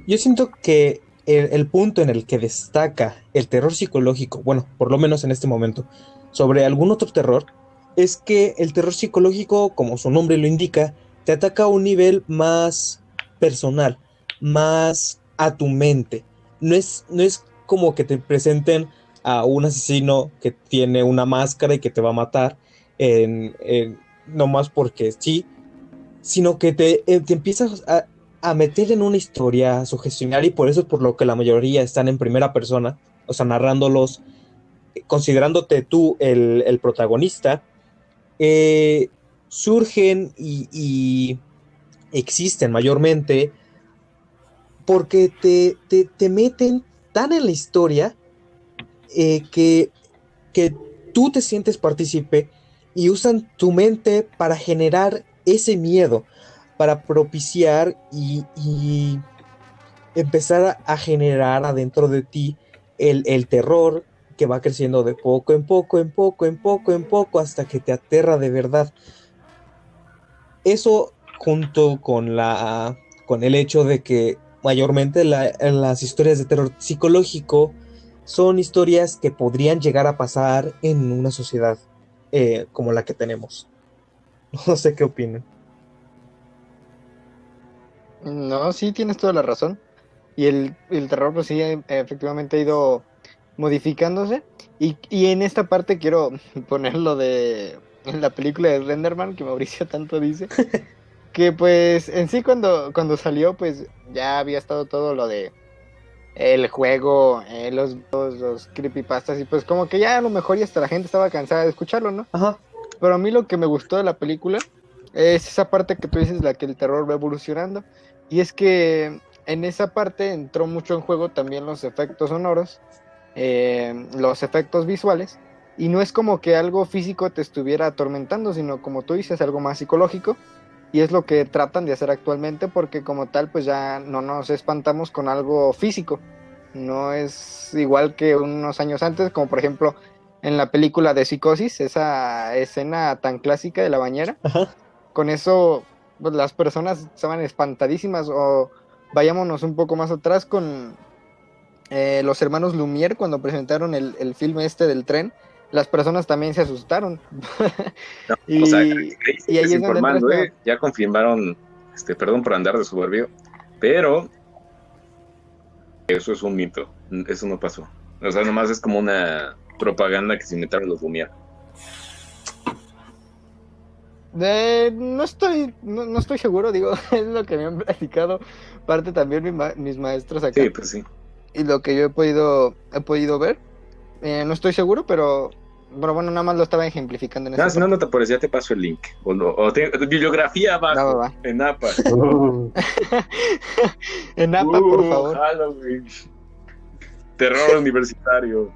yo siento que el punto en el que destaca el terror psicológico, bueno, por lo menos en este momento, sobre algún otro terror, es que el terror psicológico, como su nombre lo indica, te ataca a un nivel más personal, más a tu mente. No es como que te presenten a un asesino que tiene una máscara y que te va a matar no más porque sí, sino que te empiezas a meter en una historia, a sugestionar, y por eso es por lo que la mayoría están en primera persona, o sea, narrándolos, considerándote tú el protagonista, surgen y existen mayormente porque te meten tan en la historia que tú te sientes partícipe y usan tu mente para generar ese miedo, para propiciar y empezar a generar adentro de ti el terror que va creciendo de poco en poco, en poco, en poco, en poco, hasta que te aterra de verdad. Eso junto con el hecho de que mayormente las historias de terror psicológico son historias que podrían llegar a pasar en una sociedad como la que tenemos. No sé qué opinan. No, sí, tienes toda la razón. Y el terror, pues sí, efectivamente ha ido modificándose. Y en esta parte quiero ponerlo en la película de Renderman, que Mauricio tanto dice, que pues en sí cuando salió, pues ya había estado todo lo de el juego, los creepypastas, y pues como que ya a lo mejor ya hasta la gente estaba cansada de escucharlo, ¿no? Ajá. Pero a mí lo que me gustó de la película es esa parte que tú dices, la que el terror va evolucionando. Y es que en esa parte entró mucho en juego también los efectos sonoros, los efectos visuales. Y no es como que algo físico te estuviera atormentando, sino como tú dices, algo más psicológico. Y es lo que tratan de hacer actualmente, porque como tal, pues ya no nos espantamos con algo físico. No es igual que unos años antes, como por ejemplo en la película de Psicosis, esa escena tan clásica de la bañera. Ajá. Con eso, pues, las personas estaban espantadísimas. O vayámonos un poco más atrás con los hermanos Lumière cuando presentaron el filme este del tren. Las personas también se asustaron. No, y, o sea, y ahí es donde entra informando, esta- ya confirmaron, perdón por andar de soberbio, pero eso es un mito, eso no pasó. O sea, nomás es como una propaganda que se inventaron los Lumière. No estoy seguro, digo, es lo que me han platicado. Parte también mis maestros acá. Sí, pues sí. Y lo que yo he podido ver. No estoy seguro, pero bueno, nada más lo estaba ejemplificando en Nada, esa si no, parte. no te aparece, ya te paso el link. Bibliografía abajo, Va. en APA. En APA, por favor. Halloween. Terror universitario.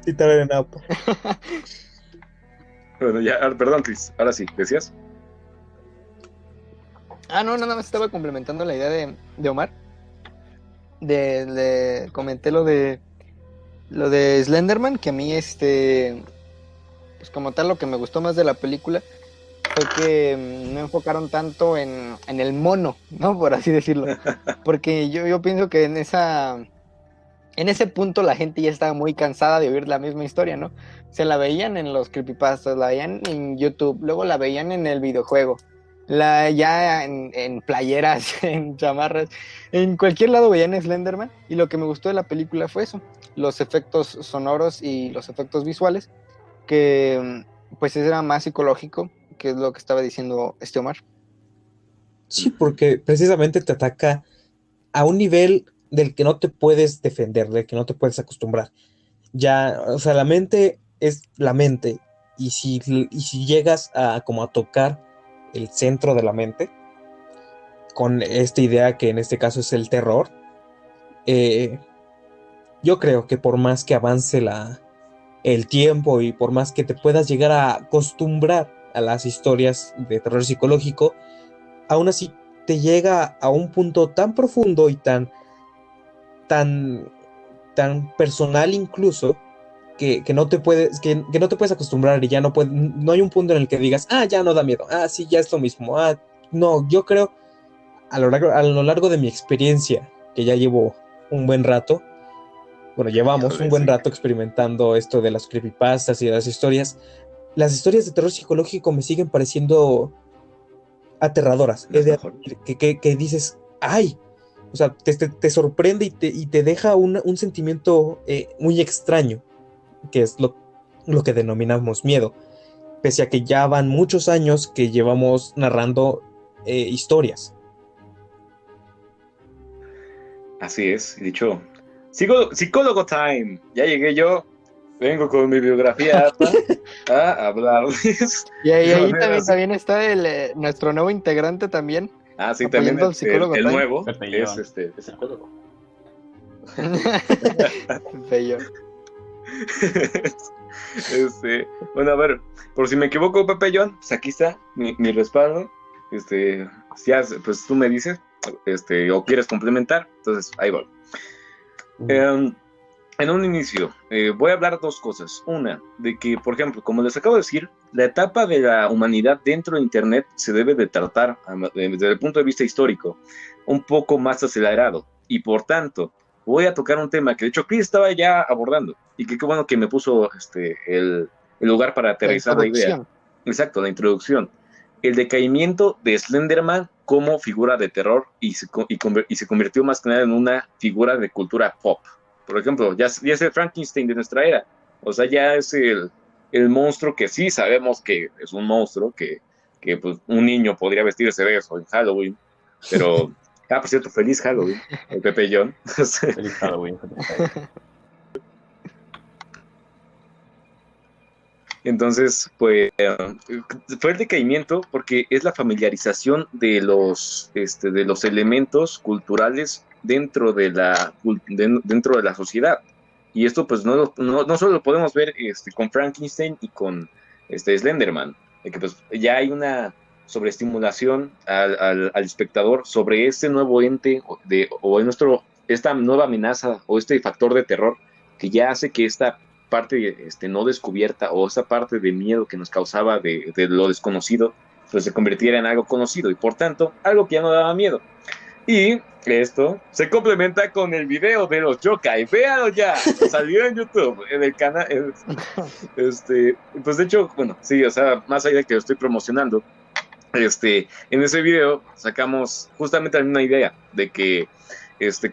Citar en APA. Bueno, ya, perdón, Chris, ahora sí, ¿decías? No, nada más estaba complementando la idea de Omar. Le comenté lo de Slenderman, que a mí pues como tal lo que me gustó más de la película fue que no enfocaron tanto en el mono, ¿no? Por así decirlo. Porque yo pienso que en ese punto la gente ya estaba muy cansada de oír la misma historia, ¿no? Se la veían en los creepypastas, la veían en YouTube, luego la veían en el videojuego, ya en playeras, en chamarras, en cualquier lado veían Slenderman, y lo que me gustó de la película fue eso, los efectos sonoros y los efectos visuales, que pues era más psicológico, que es lo que estaba diciendo Omar. Sí, porque precisamente te ataca a un nivel del que no te puedes defender, del que no te puedes acostumbrar. Ya, o sea, la mente es la mente, y si llegas a como a tocar el centro de la mente, con esta idea que en este caso es el terror, yo creo que por más que avance el tiempo y por más que te puedas llegar a acostumbrar a las historias de terror psicológico, aún así te llega a un punto tan profundo y tan personal incluso, que no te puedes acostumbrar, y ya no hay un punto en el que digas, ya no da miedo, sí, ya es lo mismo, no, yo creo, a lo largo de mi experiencia, que ya llevo un buen rato, llevamos un buen rato experimentando esto de las creepypastas y de las historias de terror psicológico me siguen pareciendo aterradoras, que dices, ¡ay! O sea, te sorprende y te deja un sentimiento muy extraño, que es lo que denominamos miedo, pese a que ya van muchos años que llevamos narrando historias. Así es, dicho, psicólogo time, ya llegué yo, vengo con mi biografía a hablarles. Y ahí también está nuestro nuevo integrante también. Sí, también el nuevo Pepellón. es psicólogo. Pepellón. Bueno, a ver, por si me equivoco, Pepellón, pues aquí está mi respaldo. Si pues tú me dices, o quieres complementar, entonces ahí va. En un inicio, voy a hablar dos cosas. Una, de que, por ejemplo, como les acabo de decir, la etapa de la humanidad dentro de Internet se debe de tratar desde el punto de vista histórico, un poco más acelerado. Y por tanto, voy a tocar un tema que de hecho Chris estaba ya abordando, y que qué bueno que me puso el lugar para aterrizar la idea. Exacto, la introducción. El decaimiento de Slenderman como figura de terror y se convirtió más que nada en una figura de cultura pop. Por ejemplo, ya es el Frankenstein de nuestra era. O sea, ya es el monstruo que sí sabemos que es un monstruo, que pues, un niño podría vestirse de eso en Halloween. Pero, por cierto, feliz Halloween, el Pepellón. Feliz Halloween. Entonces, pues, fue el decaimiento porque es la familiarización de los elementos culturales dentro de la sociedad. Y esto pues no solo lo podemos ver con Frankenstein y con Slenderman, que pues ya hay una sobreestimulación al espectador sobre este nuevo ente esta nueva amenaza o este factor de terror que ya hace que esta parte no descubierta o esa parte de miedo que nos causaba de lo desconocido, pues se convirtiera en algo conocido y por tanto algo que ya no daba miedo. Y esto se complementa con el video de los yokai. Véanlo ya, salió en YouTube, en el canal. Pues de hecho, bueno, sí, o sea, más allá de que lo estoy promocionando, en ese video sacamos justamente la misma idea de que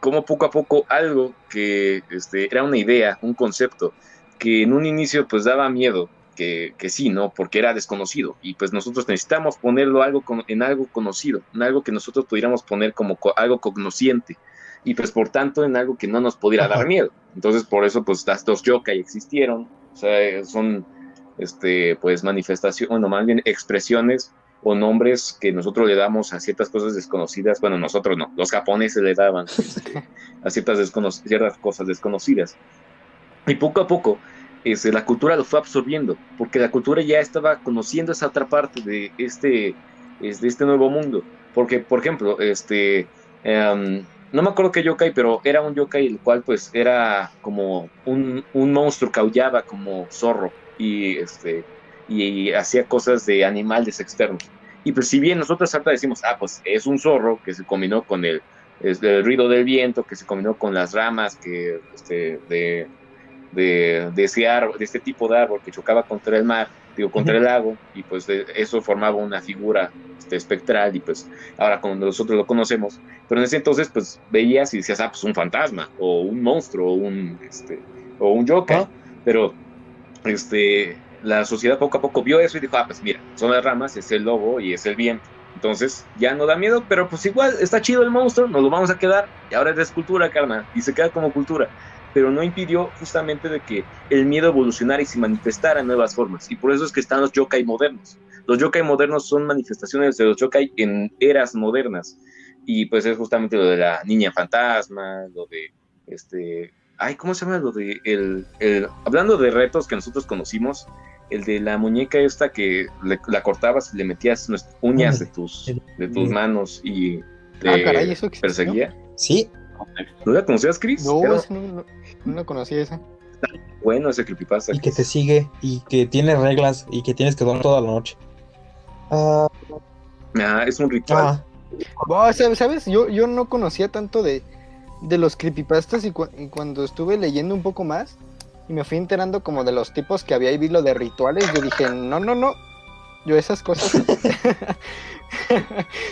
como poco a poco algo que era una idea, un concepto que en un inicio pues daba miedo, que sí, ¿no? Porque era desconocido y pues nosotros necesitamos ponerlo en algo conocido, en algo que nosotros pudiéramos poner como algo cognosciente y pues por tanto en algo que no nos pudiera dar miedo. Entonces por eso pues las dos yokai existieron, o sea, son pues manifestaciones, bueno, más bien expresiones o nombres que nosotros le damos a ciertas cosas desconocidas. Bueno, nosotros no, los japoneses le daban a ciertas cosas desconocidas. Y poco a poco la cultura lo fue absorbiendo, porque la cultura ya estaba conociendo esa otra parte de este nuevo mundo. Porque, por ejemplo, no me acuerdo qué yokai, pero era un yokai el cual pues era como un monstruo que aullaba como zorro y hacía cosas de animales externos. Y pues si bien nosotros ahorita decimos, pues es un zorro que se combinó con el ruido del viento, que se combinó con las ramas que de ese árbol, de este tipo de árbol que chocaba contra el mar, contra el lago, y pues eso formaba una figura espectral, y pues ahora cuando nosotros lo conocemos, pero en ese entonces pues veías y decías, pues un fantasma, o un monstruo, o un yokai, pero la sociedad poco a poco vio eso y dijo, pues mira, son las ramas, es el lobo y es el viento. Entonces ya no da miedo, pero pues igual está chido el monstruo, nos lo vamos a quedar, y ahora es cultura, carnal, y se queda como cultura. Pero no impidió justamente de que el miedo evolucionara y se manifestara en nuevas formas. Y por eso es que están los yokai modernos. Los yokai modernos son manifestaciones de los yokai en eras modernas. Y pues es justamente lo de la niña fantasma, lo de ¿cómo se llama? Lo de hablando de retos que nosotros conocimos, el de la muñeca esta que la cortabas y le metías uñas de tus manos y caray, ¿eso existió? Perseguía. Sí. ¿No la conocías, Chris? No, no conocía esa. Bueno, ese creepypasta. Y que te sigue, y que tiene reglas, y que tienes que dormir toda la noche. Es un ritual. ¿Sabes? Yo no conocía tanto de los creepypastas y cuando estuve leyendo un poco más y me fui enterando como de los tipos que había y vi lo de rituales, yo dije, no, yo esas cosas...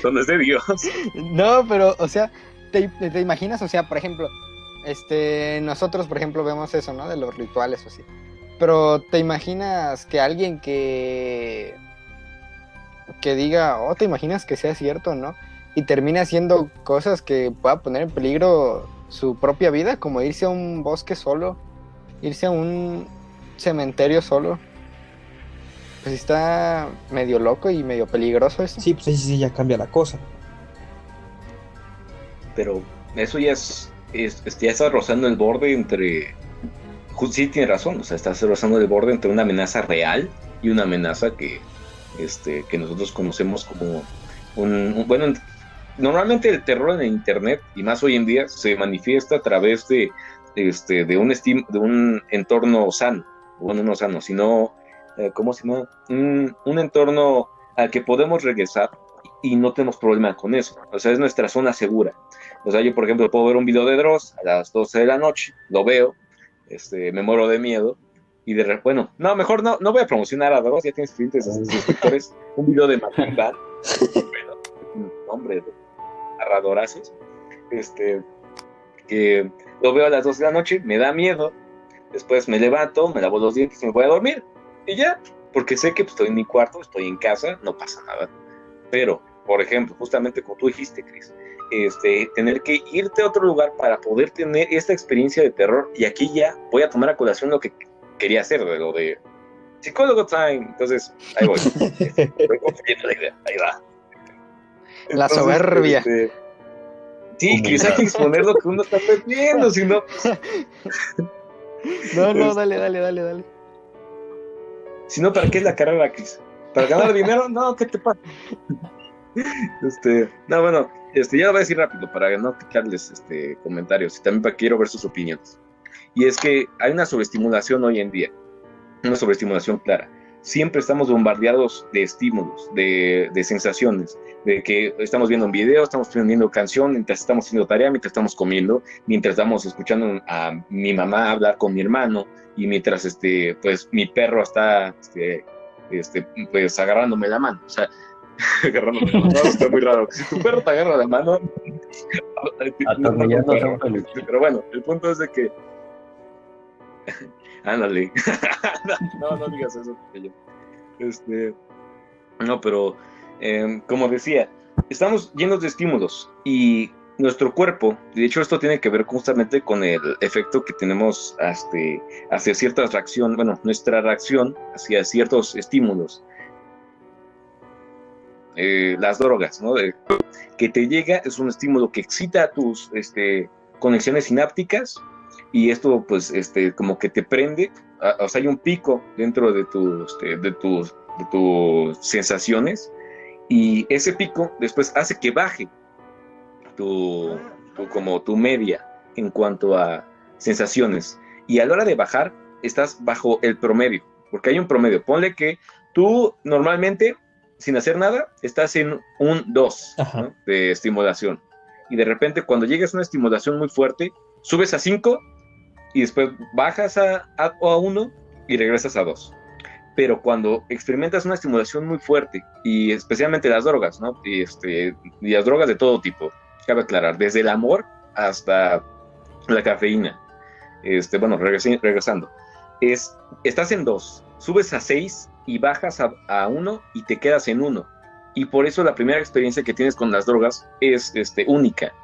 Son de Dios. No, pero, o sea... ¿Te imaginas? O sea, por ejemplo, nosotros, por ejemplo, vemos eso, ¿no? De los rituales o así. Pero ¿te imaginas que alguien que diga, ¿te imaginas que sea cierto, no? Y termine haciendo cosas que pueda poner en peligro su propia vida, como irse a un bosque solo, irse a un cementerio solo. Pues está medio loco y medio peligroso eso. Sí, pues ahí sí ya cambia la cosa. Pero eso ya ya está rozando el borde entre... Sí, tiene razón, o sea, está rozando el borde entre una amenaza real y una amenaza que nosotros conocemos como bueno, normalmente el terror en el internet, y más hoy en día, se manifiesta a través de un entorno sano, bueno, no sano, sino, ¿cómo se llama? Un entorno al que podemos regresar y no tenemos problema con eso, o sea, es nuestra zona segura. O sea, yo, por ejemplo, puedo ver un video de Dross a las 12 de la noche, lo veo, me muero de miedo, y bueno, no, mejor no voy a promocionar a Dross, ya tiene suficientes suscriptores, un video de Martin Van, un hombre de narradorazos, que lo veo a las 12 de la noche, me da miedo, después me levanto, me lavo los dientes y me voy a dormir, y ya, porque sé que pues, estoy en mi cuarto, estoy en casa, no pasa nada. Pero, por ejemplo, justamente como tú dijiste, Chris, tener que irte a otro lugar para poder tener esta experiencia de terror, y aquí ya voy a tomar a colación lo que quería hacer, de lo de psicólogo time. Entonces, ahí voy. Voy construyendo la idea, ahí va. Entonces, la soberbia. Sí, Chris, hay que exponer lo que uno está perdiendo, si no... No, dale. Si no, ¿para qué es la carrera, Chris? ¿Para ganar dinero? No, ¿qué te pasa? No, bueno, ya lo voy a decir rápido para no quitarles comentarios y también quiero ver sus opiniones. y es que hay una sobreestimulación hoy en día, una sobreestimulación clara. Siempre estamos bombardeados de estímulos, de sensaciones, de que estamos viendo un video, estamos viendo canción, mientras estamos haciendo tarea, mientras estamos comiendo, mientras estamos escuchando a mi mamá hablar con mi hermano, y mientras pues mi perro está pues agarrándome la mano. O sea, agarrándome la mano, no, está muy raro. Si tu perro te agarra la mano, atornillándose un peluche. Pero bueno, el punto es de que ándale. No digas eso. No, pero como decía, estamos llenos de estímulos y nuestro cuerpo, de hecho esto tiene que ver justamente con el efecto que tenemos hacia ciertas reacciones, bueno, nuestra reacción hacia ciertos estímulos. Las drogas, ¿no? Que te llega, es un estímulo que excita tus conexiones sinápticas, y esto pues como que te prende, o sea, hay un pico dentro de tus sensaciones, y ese pico después hace que baje tu media en cuanto a sensaciones, y a la hora de bajar estás bajo el promedio, porque hay un promedio. Ponle que tú normalmente sin hacer nada estás en un 2, ¿no? De estimulación, y de repente cuando llegas a una estimulación muy fuerte subes a 5 y después bajas a 1 y regresas a 2. Pero cuando experimentas una estimulación muy fuerte, y especialmente las drogas, ¿no? Y las drogas de todo tipo, cabe aclarar, desde el amor hasta la cafeína. Bueno, regresando. Estás en 2, subes a 6 y bajas a 1 y te quedas en 1. Y por eso la primera experiencia que tienes con las drogas es única.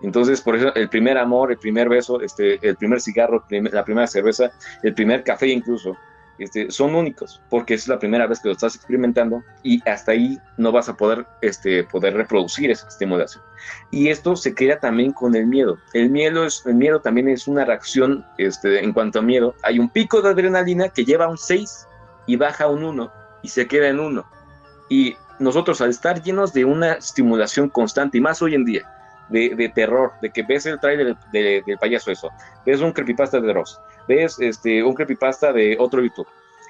Entonces, por eso el primer amor, el primer beso, el primer cigarro, la primera cerveza, el primer café incluso, son únicos, porque es la primera vez que lo estás experimentando, y hasta ahí no vas a poder reproducir esa estimulación. Y esto se crea también con el miedo. El miedo también es una reacción, en cuanto a miedo, hay un pico de adrenalina que lleva a un 6 y baja a un 1 y se queda en 1. Y nosotros, al estar llenos de una estimulación constante, y más hoy en día, de terror, de que ves el tráiler del payaso eso, ves un creepypasta de Dross, ves un creepypasta de otro YouTube,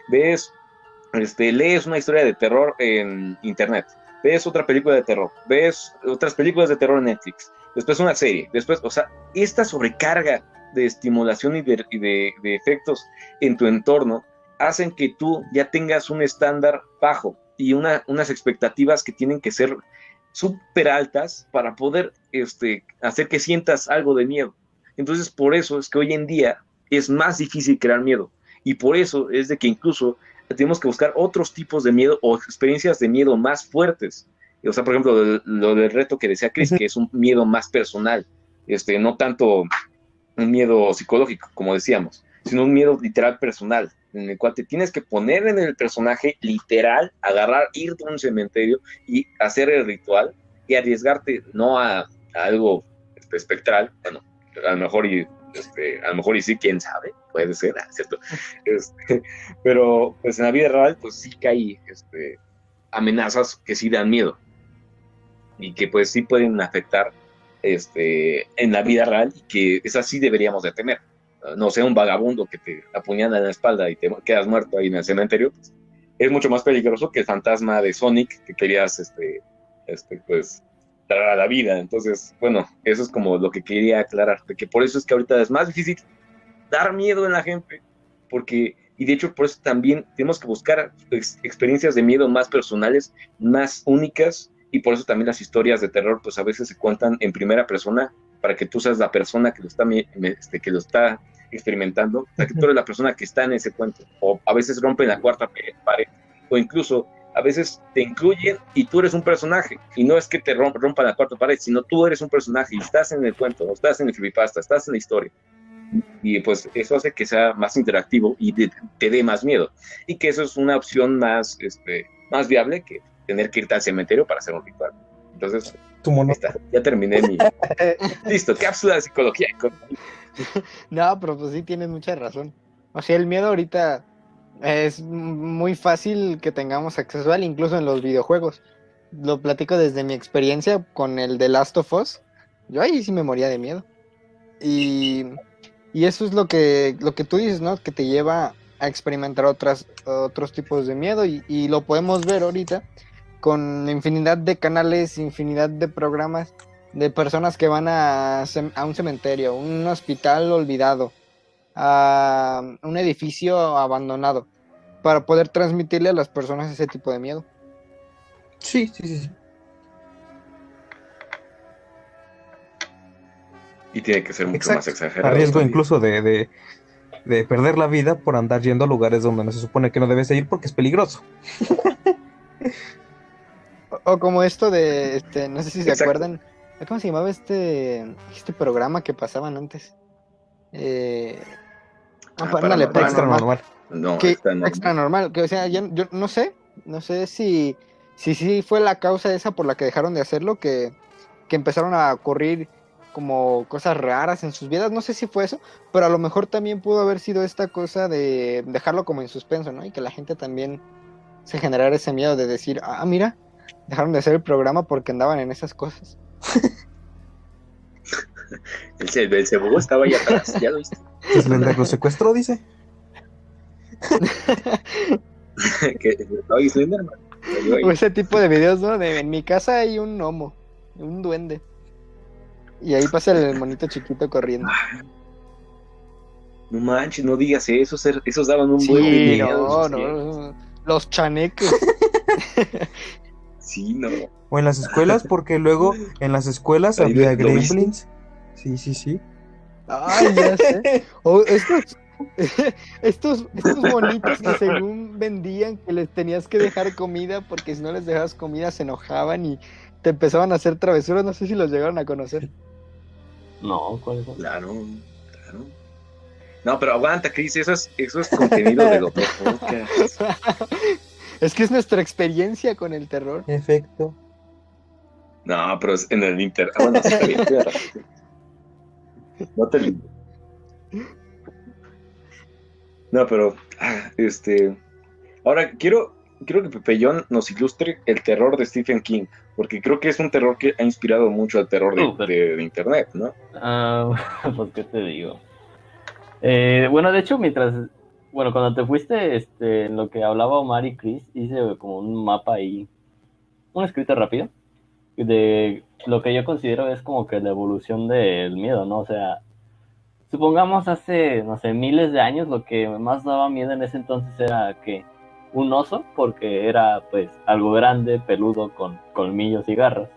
ves lees una historia de terror en internet, ves otra película de terror, ves otras películas de terror en Netflix, después una serie, después, o sea, esta sobrecarga de estimulación y de efectos en tu entorno hacen que tú ya tengas un estándar bajo y unas expectativas que tienen que ser súper altas para poder hacer que sientas algo de miedo. Entonces, por eso es que hoy en día es más difícil crear miedo, y por eso es de que incluso tenemos que buscar otros tipos de miedo o experiencias de miedo más fuertes. O sea, por ejemplo, lo del reto que decía Chris, que es un miedo más personal, no tanto un miedo psicológico, como decíamos, sino un miedo literal personal, en el cual te tienes que poner en el personaje literal, agarrar, irte a un cementerio y hacer el ritual, y arriesgarte no a algo espectral, bueno, a lo mejor y sí, quién sabe, puede ser, ¿cierto? Pero pues en la vida real, pues sí que hay amenazas que sí dan miedo, y que pues sí pueden afectar en la vida real, y que esas sí deberíamos de temer. No sé, un vagabundo que te apuñala en la espalda y te quedas muerto ahí en el cementerio, pues, es mucho más peligroso que el fantasma de Sonic que querías pues traer a la vida. Entonces, bueno, eso es como lo que quería aclarar, de que por eso es que ahorita es más difícil dar miedo en la gente, y de hecho por eso también tenemos que buscar experiencias de miedo más personales, más únicas, y por eso también las historias de terror pues a veces se cuentan en primera persona, para que tú seas la persona que lo está experimentando, para que tú eres la persona que está en ese cuento, o a veces rompen la cuarta pared, o incluso a veces te incluyen y tú eres un personaje, y no es que te rompan la cuarta pared, sino tú eres un personaje y estás en el cuento, o estás en el creepypasta, estás en la historia, y pues eso hace que sea más interactivo y te dé más miedo, y que eso es una opción más viable que tener que irte al cementerio para hacer un ritual. Entonces, ya terminé mi... Listo, cápsula de psicología. No, pero pues sí tienes mucha razón. O sea, el miedo ahorita es muy fácil que tengamos acceso a él, incluso en los videojuegos. Lo platico desde mi experiencia con el The Last of Us. Yo ahí sí me moría de miedo. Y Y eso es lo que tú dices, ¿no? Que te lleva a experimentar otros tipos de miedo y lo podemos ver ahorita con infinidad de canales, infinidad de programas de personas que van a un cementerio, un hospital olvidado, a un edificio abandonado, para poder transmitirle a las personas ese tipo de miedo. Sí, sí, sí, sí. Y tiene que ser mucho Exacto. más exagerado. A riesgo también. incluso de perder la vida por andar yendo a lugares donde no se supone que no debes de ir porque es peligroso. O como esto de, no sé si se Exacto. acuerdan, ¿cómo se llamaba este programa que pasaban antes? Ándale, Paranormal. Extra paranormal. normal. No, Que está normal. extra normal, que o sea, yo no sé si sí fue la causa esa por la que dejaron de hacerlo, que empezaron a ocurrir como cosas raras en sus vidas, no sé si fue eso, pero a lo mejor también pudo haber sido esta cosa de dejarlo como en suspenso, ¿no? Y que la gente también se generara ese miedo de decir, ah, mira, dejaron de hacer el programa porque andaban en esas cosas. El cebú estaba ahí atrás, ¿ya lo viste? Que Slender lo secuestró, dice. Que oye, Slenderman. Salió O ahí. ese tipo de videos, ¿no? De en mi casa hay un gnomo, un duende. Y ahí pasa el monito chiquito corriendo. No manches, no digas eso, esos daban un buen de Sí, miedo. no, Esos tiempos. no. Los chaneques. Sí, no. O en las escuelas, porque luego en las escuelas Ahí había lo viste. gremlins. Sí, sí, sí. Ay, ya sé. O estos monitos que según vendían que les tenías que dejar comida porque si no les dejabas comida se enojaban y te empezaban a hacer travesuras. No sé si los llegaron a conocer. No, ¿cuál es? Claro, claro. No, pero aguanta, Chris, eso es contenido del otro podcast. Es que es nuestra experiencia con el terror. Efecto. No, pero es en el Inter. Bueno, sí, está bien, tienes razón. No te lindo. No, pero, ahora quiero que Pepellón nos ilustre el terror de Stephen King, porque creo que es un terror que ha inspirado mucho al terror de Internet, ¿no? Pues, ¿qué te digo? Bueno, de hecho, cuando te fuiste, en lo que hablaba Omar y Chris, hice como un mapa ahí, un escrito rápido, de lo que yo considero es como que la evolución del miedo, ¿no? O sea, supongamos hace, no sé, miles de años, lo que más daba miedo en ese entonces era que un oso, porque era pues algo grande, peludo, con colmillos y garras.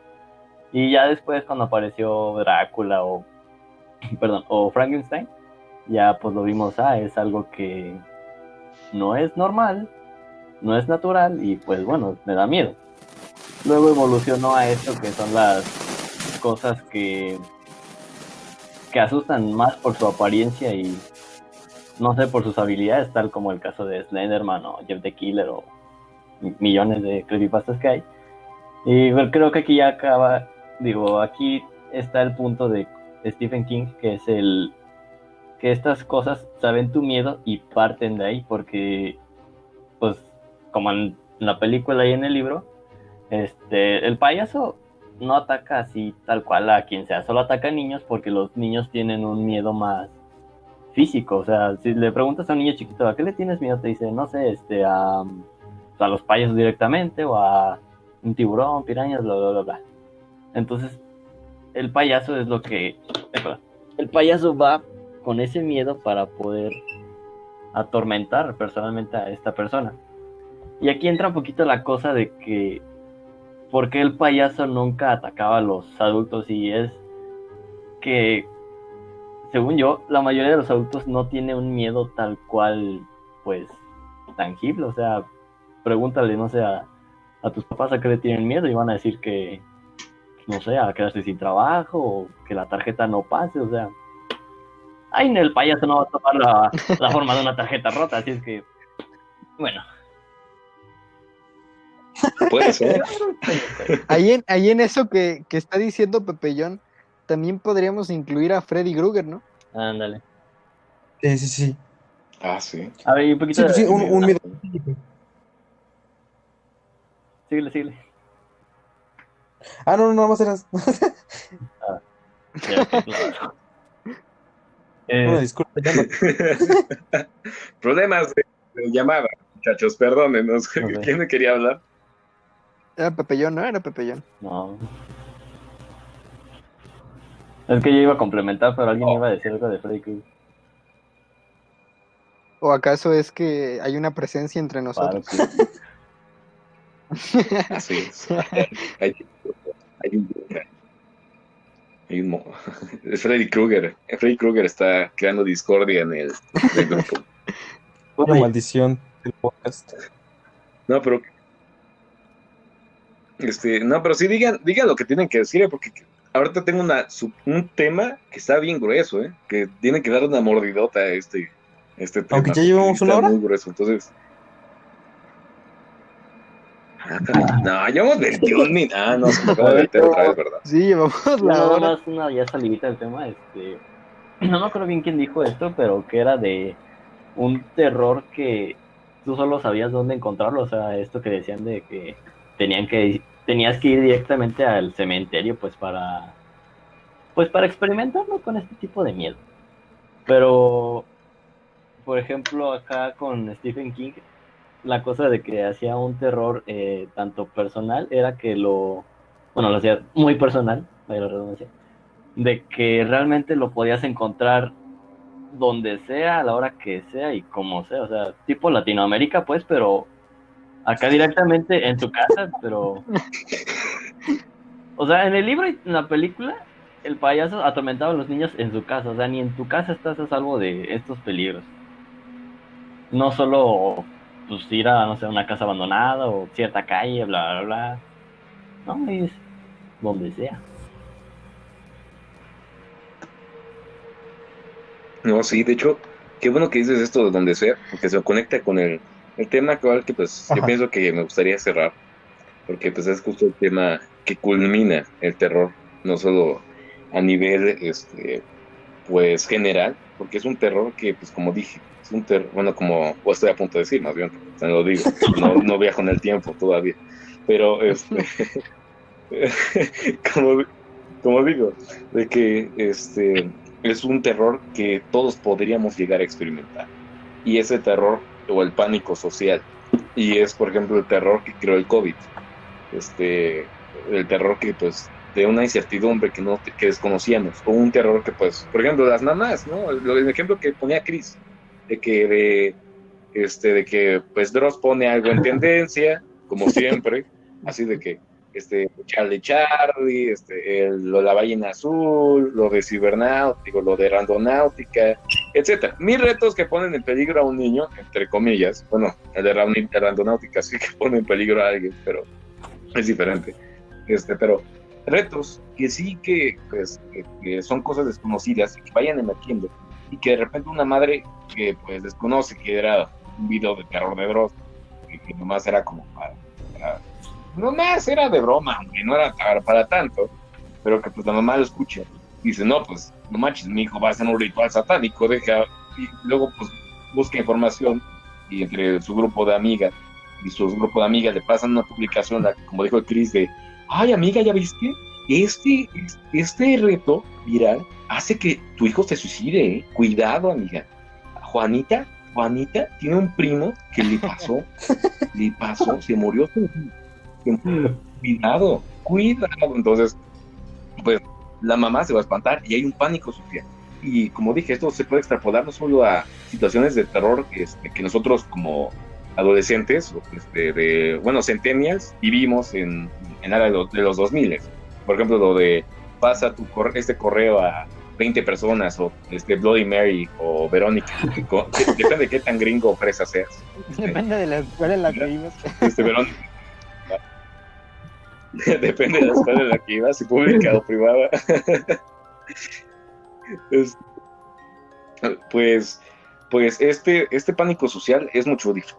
Y ya después cuando apareció Drácula o Frankenstein, ya pues lo vimos, es algo que no es normal, no es natural y pues bueno, me da miedo. Luego evolucionó a esto que son las cosas que asustan más por su apariencia y no sé, por sus habilidades, tal como el caso de Slenderman o Jeff the Killer o millones de creepypastas que hay. Y creo que aquí ya aquí está el punto de Stephen King, que es que estas cosas saben tu miedo y parten de ahí, porque pues como en la película y en el libro, el payaso no ataca así tal cual a quien sea, solo ataca a niños porque los niños tienen un miedo más físico. O sea, si le preguntas a un niño chiquito, ¿a qué le tienes miedo? Te dice, no sé, a los payasos directamente o a un tiburón, pirañas, bla, bla, bla, bla. Entonces, el payaso es el payaso va con ese miedo para poder atormentar personalmente a esta persona. Y aquí entra un poquito la cosa de que ¿por qué el payaso nunca atacaba a los adultos? Y es que, según yo, la mayoría de los adultos no tiene un miedo tal cual, pues, tangible. O sea, pregúntale, no sé, a tus papás a qué le tienen miedo y van a decir que, no sé, a quedarse sin trabajo o que la tarjeta no pase. O sea, ahí el payaso no va a tomar la forma de una tarjeta rota. Así es que, bueno. Puede ser. Ahí en eso que está diciendo Pepellón, también podríamos incluir a Freddy Krueger, ¿no? Ándale. Sí, sí, sí. Ah, sí. A ver, un poquito Sí, pues sí, de... un miedo. Síguele. Ah, no, no, nada más eras. Ya, claro. Una disculpa, ya no. Problemas de llamada, muchachos, perdónenos. No sé. ¿Quién me quería hablar? Era Pepellón, ¿no? Era Pepellón. No. Es que yo iba a complementar, pero alguien iba a decir algo de Freddy Krueger. ¿O acaso es que hay una presencia entre nosotros? Claro que- Así es. Hay, hay un... Hay un es Freddy Krueger. Freddy Krueger está creando discordia en el grupo. Una maldición del podcast. No, pero no, pero sí digan lo que tienen que decir, porque ahorita tengo un tema que está bien grueso, que tiene que dar una mordidota a este tema. Aunque ya llevamos una hora. Muy grueso, entonces. No, llevamos 21 minutos. No, se me acaba de meter otra vez, ¿verdad? Sí, llevamos Yo la nada hora. más una ya salivita del tema, no me acuerdo bien quién dijo esto, pero que era de un terror que tú solo sabías dónde encontrarlo, o sea, esto que decían de que tenías que ir directamente al cementerio pues para experimentarlo con este tipo de miedo. Pero por ejemplo, acá con Stephen King, la cosa de que hacía un terror tanto personal era que lo hacía muy personal, vaya la redundancia, de que realmente lo podías encontrar donde sea, a la hora que sea y como sea, o sea, tipo Latinoamérica pues, pero acá directamente en tu casa, pero o sea, en el libro y en la película el payaso atormentaba a los niños en su casa, o sea, ni en tu casa estás a salvo de estos peligros. No solo pues ir a, no sé, una casa abandonada o cierta calle, bla, bla, bla. No, es donde sea. No, sí, de hecho, qué bueno que dices esto de donde sea, porque se conecta con el tema actual que pues yo Ajá. pienso que me gustaría cerrar, porque pues es justo el tema que culmina el terror, no solo a nivel pues general, porque es un terror que pues como dije, es un terror, bueno, o estoy a punto de decir más bien, te lo digo, no viajo en el tiempo todavía, pero como, como digo, de que es un terror que todos podríamos llegar a experimentar. Y ese terror o el pánico social. Y es, por ejemplo, el terror que creó el COVID. El terror que, pues, de una incertidumbre que desconocíamos. O un terror que, pues, por ejemplo, las mamás, ¿no? El ejemplo que ponía Chris, de que, pues, Dross pone algo en tendencia, como siempre, así de que Charlie, la ballena azul, lo de cibernáutico, lo de randonáutica, etcétera. Mil retos que ponen en peligro a un niño, entre comillas. Bueno, el de randonáutica sí que pone en peligro a alguien, pero es diferente. Pero retos que sí pues, que son cosas desconocidas y que vayan emergiendo y que de repente una madre que pues desconoce que era un video de terror de Dross, que nomás era como para nomás era de broma, aunque no era para tanto, pero que pues la mamá lo escucha y dice, no, pues no manches, mi hijo va a hacer un ritual satánico, y luego pues busca información y entre su grupo de amigas y su grupo de amigas le pasan una publicación, como dijo el Chris, de, ay amiga, ¿ya viste? Este reto viral hace que tu hijo se suicide, ¿eh? Cuidado, amiga. Juanita tiene un primo que le pasó, se murió. Cuidado. Entonces, pues la mamá se va a espantar y hay un pánico social. Y como dije, esto se puede extrapolar no solo a situaciones de terror que nosotros como adolescentes, centennials, vivimos en la de los 2000. Por ejemplo, lo de pasa este correo a 20 personas, o Bloody Mary o Verónica, depende de qué tan gringo o fresa seas. Depende de la escuela en la que ibas. Verónica. Depende de la escuela en la que ibas, si pública o privada. Pues este pánico social es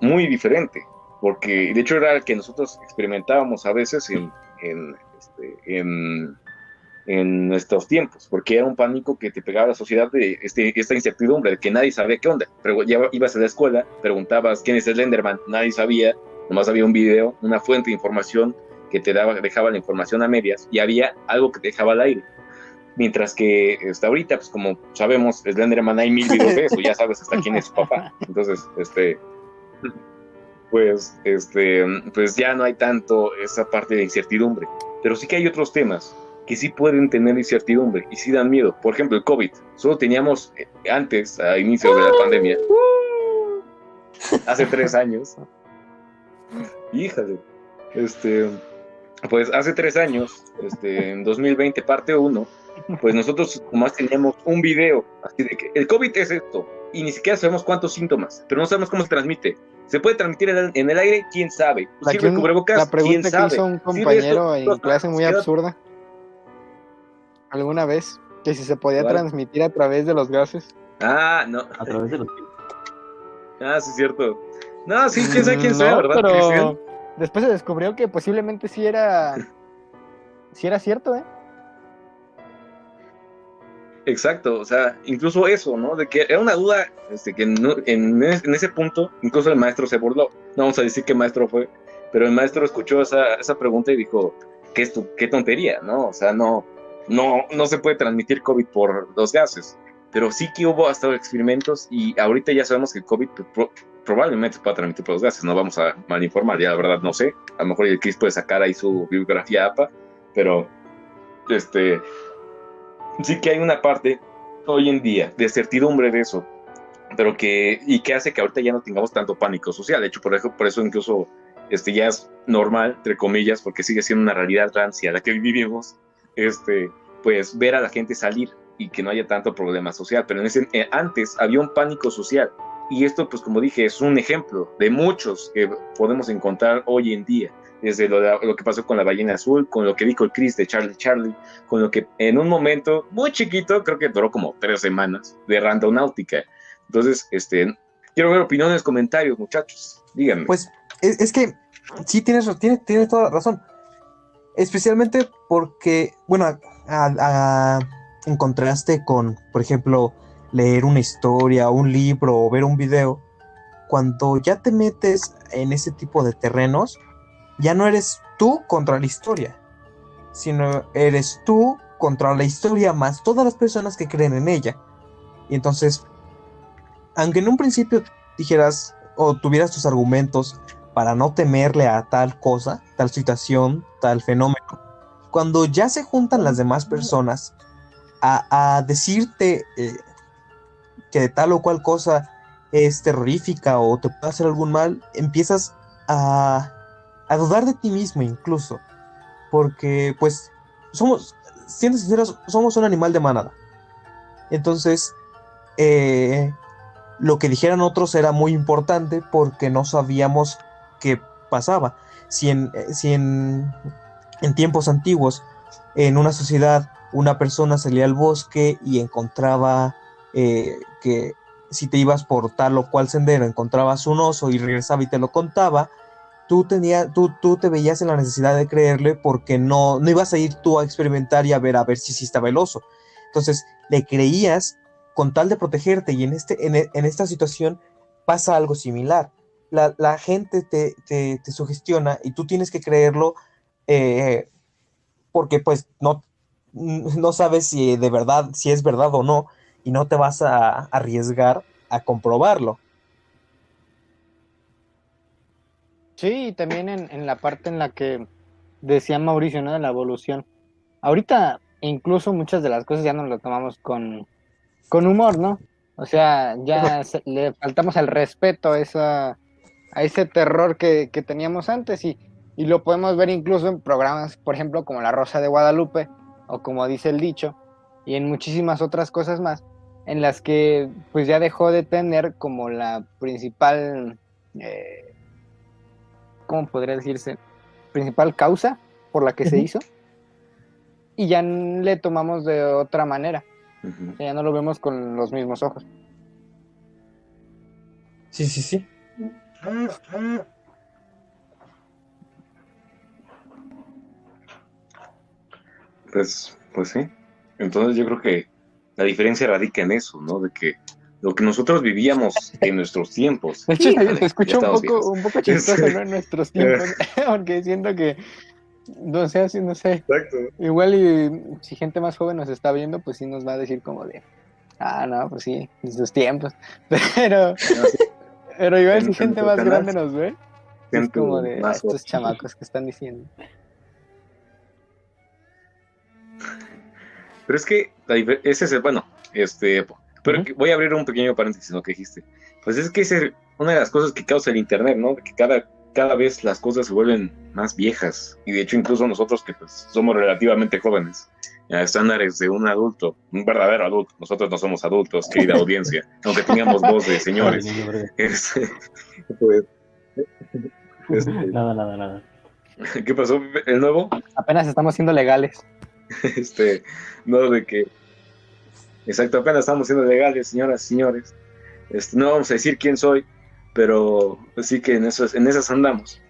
muy diferente, porque de hecho era el que nosotros experimentábamos a veces en nuestros tiempos, porque era un pánico que te pegaba a la sociedad de esta incertidumbre, de que nadie sabía qué onda. Pero ya ibas a la escuela, preguntabas quién es Slenderman, nadie sabía, nomás había un video, una fuente de información que dejaba la información a medias, y había algo que te dejaba al aire. Mientras que ahorita, pues como sabemos, Slenderman hay 1000 videos de eso, ya sabes hasta quién es su papá. Entonces, pues ya no hay tanto esa parte de incertidumbre. Pero sí que hay otros temas que sí pueden tener incertidumbre y sí dan miedo. Por ejemplo, el COVID. Solo teníamos antes, a inicios de la pandemia, hace 3 años. Híjole. Pues hace 3 años, en 2020, parte 1, pues nosotros nomás teníamos un video, así de que el COVID es esto, y ni siquiera sabemos cuántos síntomas, pero no sabemos cómo se transmite. ¿Se puede transmitir en el aire? ¿Quién sabe? ¿Sirve el cubrebocas? La pregunta ¿Quién sabe? que hizo un compañero en clase muy absurda, alguna vez, que si se podía transmitir a través de los gases. Ah, no. A través de los... Ah, sí, es cierto. No, sí, quién sabe quién sea, ¿verdad, pero Cristian? después se descubrió que posiblemente sí era cierto, ¿eh? Exacto, o sea, incluso eso, ¿no? De que era una duda, que en ese punto, incluso el maestro se burló. No vamos a decir qué maestro fue, pero el maestro escuchó esa pregunta y dijo, qué tontería, ¿no? O sea, no se puede transmitir COVID por los gases. Pero sí que hubo hasta experimentos y ahorita ya sabemos que el COVID probablemente se pueda transmitir por los gases. No vamos a malinformar, ya la verdad no sé. A lo mejor el Chris puede sacar ahí su bibliografía APA, pero sí que hay una parte hoy en día de certidumbre de eso, pero que hace que ahorita ya no tengamos tanto pánico social. De hecho, por eso incluso ya es normal, entre comillas, porque sigue siendo una realidad rancia la que vivimos, pues ver a la gente salir y que no haya tanto problema social. Pero antes había un pánico social, y esto, pues como dije, es un ejemplo de muchos que podemos encontrar hoy en día. Desde lo que pasó con la ballena azul, con lo que dijo el Chris de Charlie, con lo que en un momento muy chiquito, creo que duró como 3 semanas, de Randonáutica. Entonces, quiero ver opiniones, comentarios, muchachos, díganme. Pues es que sí tienes toda la razón. Especialmente porque, bueno, en contraste con, por ejemplo, leer una historia, un libro o ver un video, cuando ya te metes en ese tipo de terrenos, ya no eres tú contra la historia, sino eres tú contra la historia más todas las personas que creen en ella. Y entonces, aunque en un principio dijeras o tuvieras tus argumentos para no temerle a tal cosa, tal situación, tal fenómeno, cuando ya se juntan las demás personas a decirte que tal o cual cosa es terrorífica o te puede hacer algún mal, empiezas a dudar de ti mismo incluso, porque pues siendo sinceros, somos un animal de manada. Entonces lo que dijeran otros era muy importante porque no sabíamos qué pasaba. Si en tiempos antiguos, en una sociedad, una persona salía al bosque y encontraba que si te ibas por tal o cual sendero encontrabas un oso y regresaba y te lo contaba, tú te veías en la necesidad de creerle porque no ibas a ir tú a experimentar y a ver si estaba el oso. Entonces le creías con tal de protegerte, y en esta situación pasa algo similar. La gente te sugestiona y tú tienes que creerlo porque pues no sabes si de verdad, si es verdad o no, y no te vas a arriesgar a comprobarlo. Sí, y también en la parte en la que decía Mauricio, ¿no? De la evolución. Ahorita incluso muchas de las cosas ya nos las tomamos con humor, ¿no? O sea, ya le faltamos el respeto a ese terror que teníamos antes, y lo podemos ver incluso en programas, por ejemplo, como La Rosa de Guadalupe, o como dice el dicho, y en muchísimas otras cosas más, en las que pues ya dejó de tener como la principal... ¿cómo podría decirse? Principal causa por la que se hizo, y ya le tomamos de otra manera. O sea, ya no lo vemos con los mismos ojos. Sí. Pues sí. Entonces yo creo que la diferencia radica en eso, ¿no? De que lo que nosotros vivíamos en nuestros tiempos. De hecho, te escucho un poco chistoso, ¿no? En nuestros tiempos, porque siento que No sé, así no sé. Exacto. Igual y si gente más joven nos está viendo, pues sí nos va a decir como de, no, pues sí, en sus tiempos. Pero, pero igual si En gente nuestro más canal, grande nos ve, es gente como de, más estos chamacos que están diciendo. Pero es que ese es el, bueno, pero voy a abrir un pequeño paréntesis en lo que dijiste. Pues es que esa es una de las cosas que causa el internet, ¿no? Que cada vez las cosas se vuelven más viejas. Y de hecho incluso nosotros que pues somos relativamente jóvenes, a estándares de un adulto, un verdadero adulto, nosotros no somos adultos, querida audiencia, aunque tengamos voz de señores. Este, pues, Nada. ¿Qué pasó? ¿El nuevo? Apenas estamos siendo legales. No, de que exacto, apenas estamos siendo legales, señoras y señores. No vamos a decir quién soy, pero sí que en esas andamos.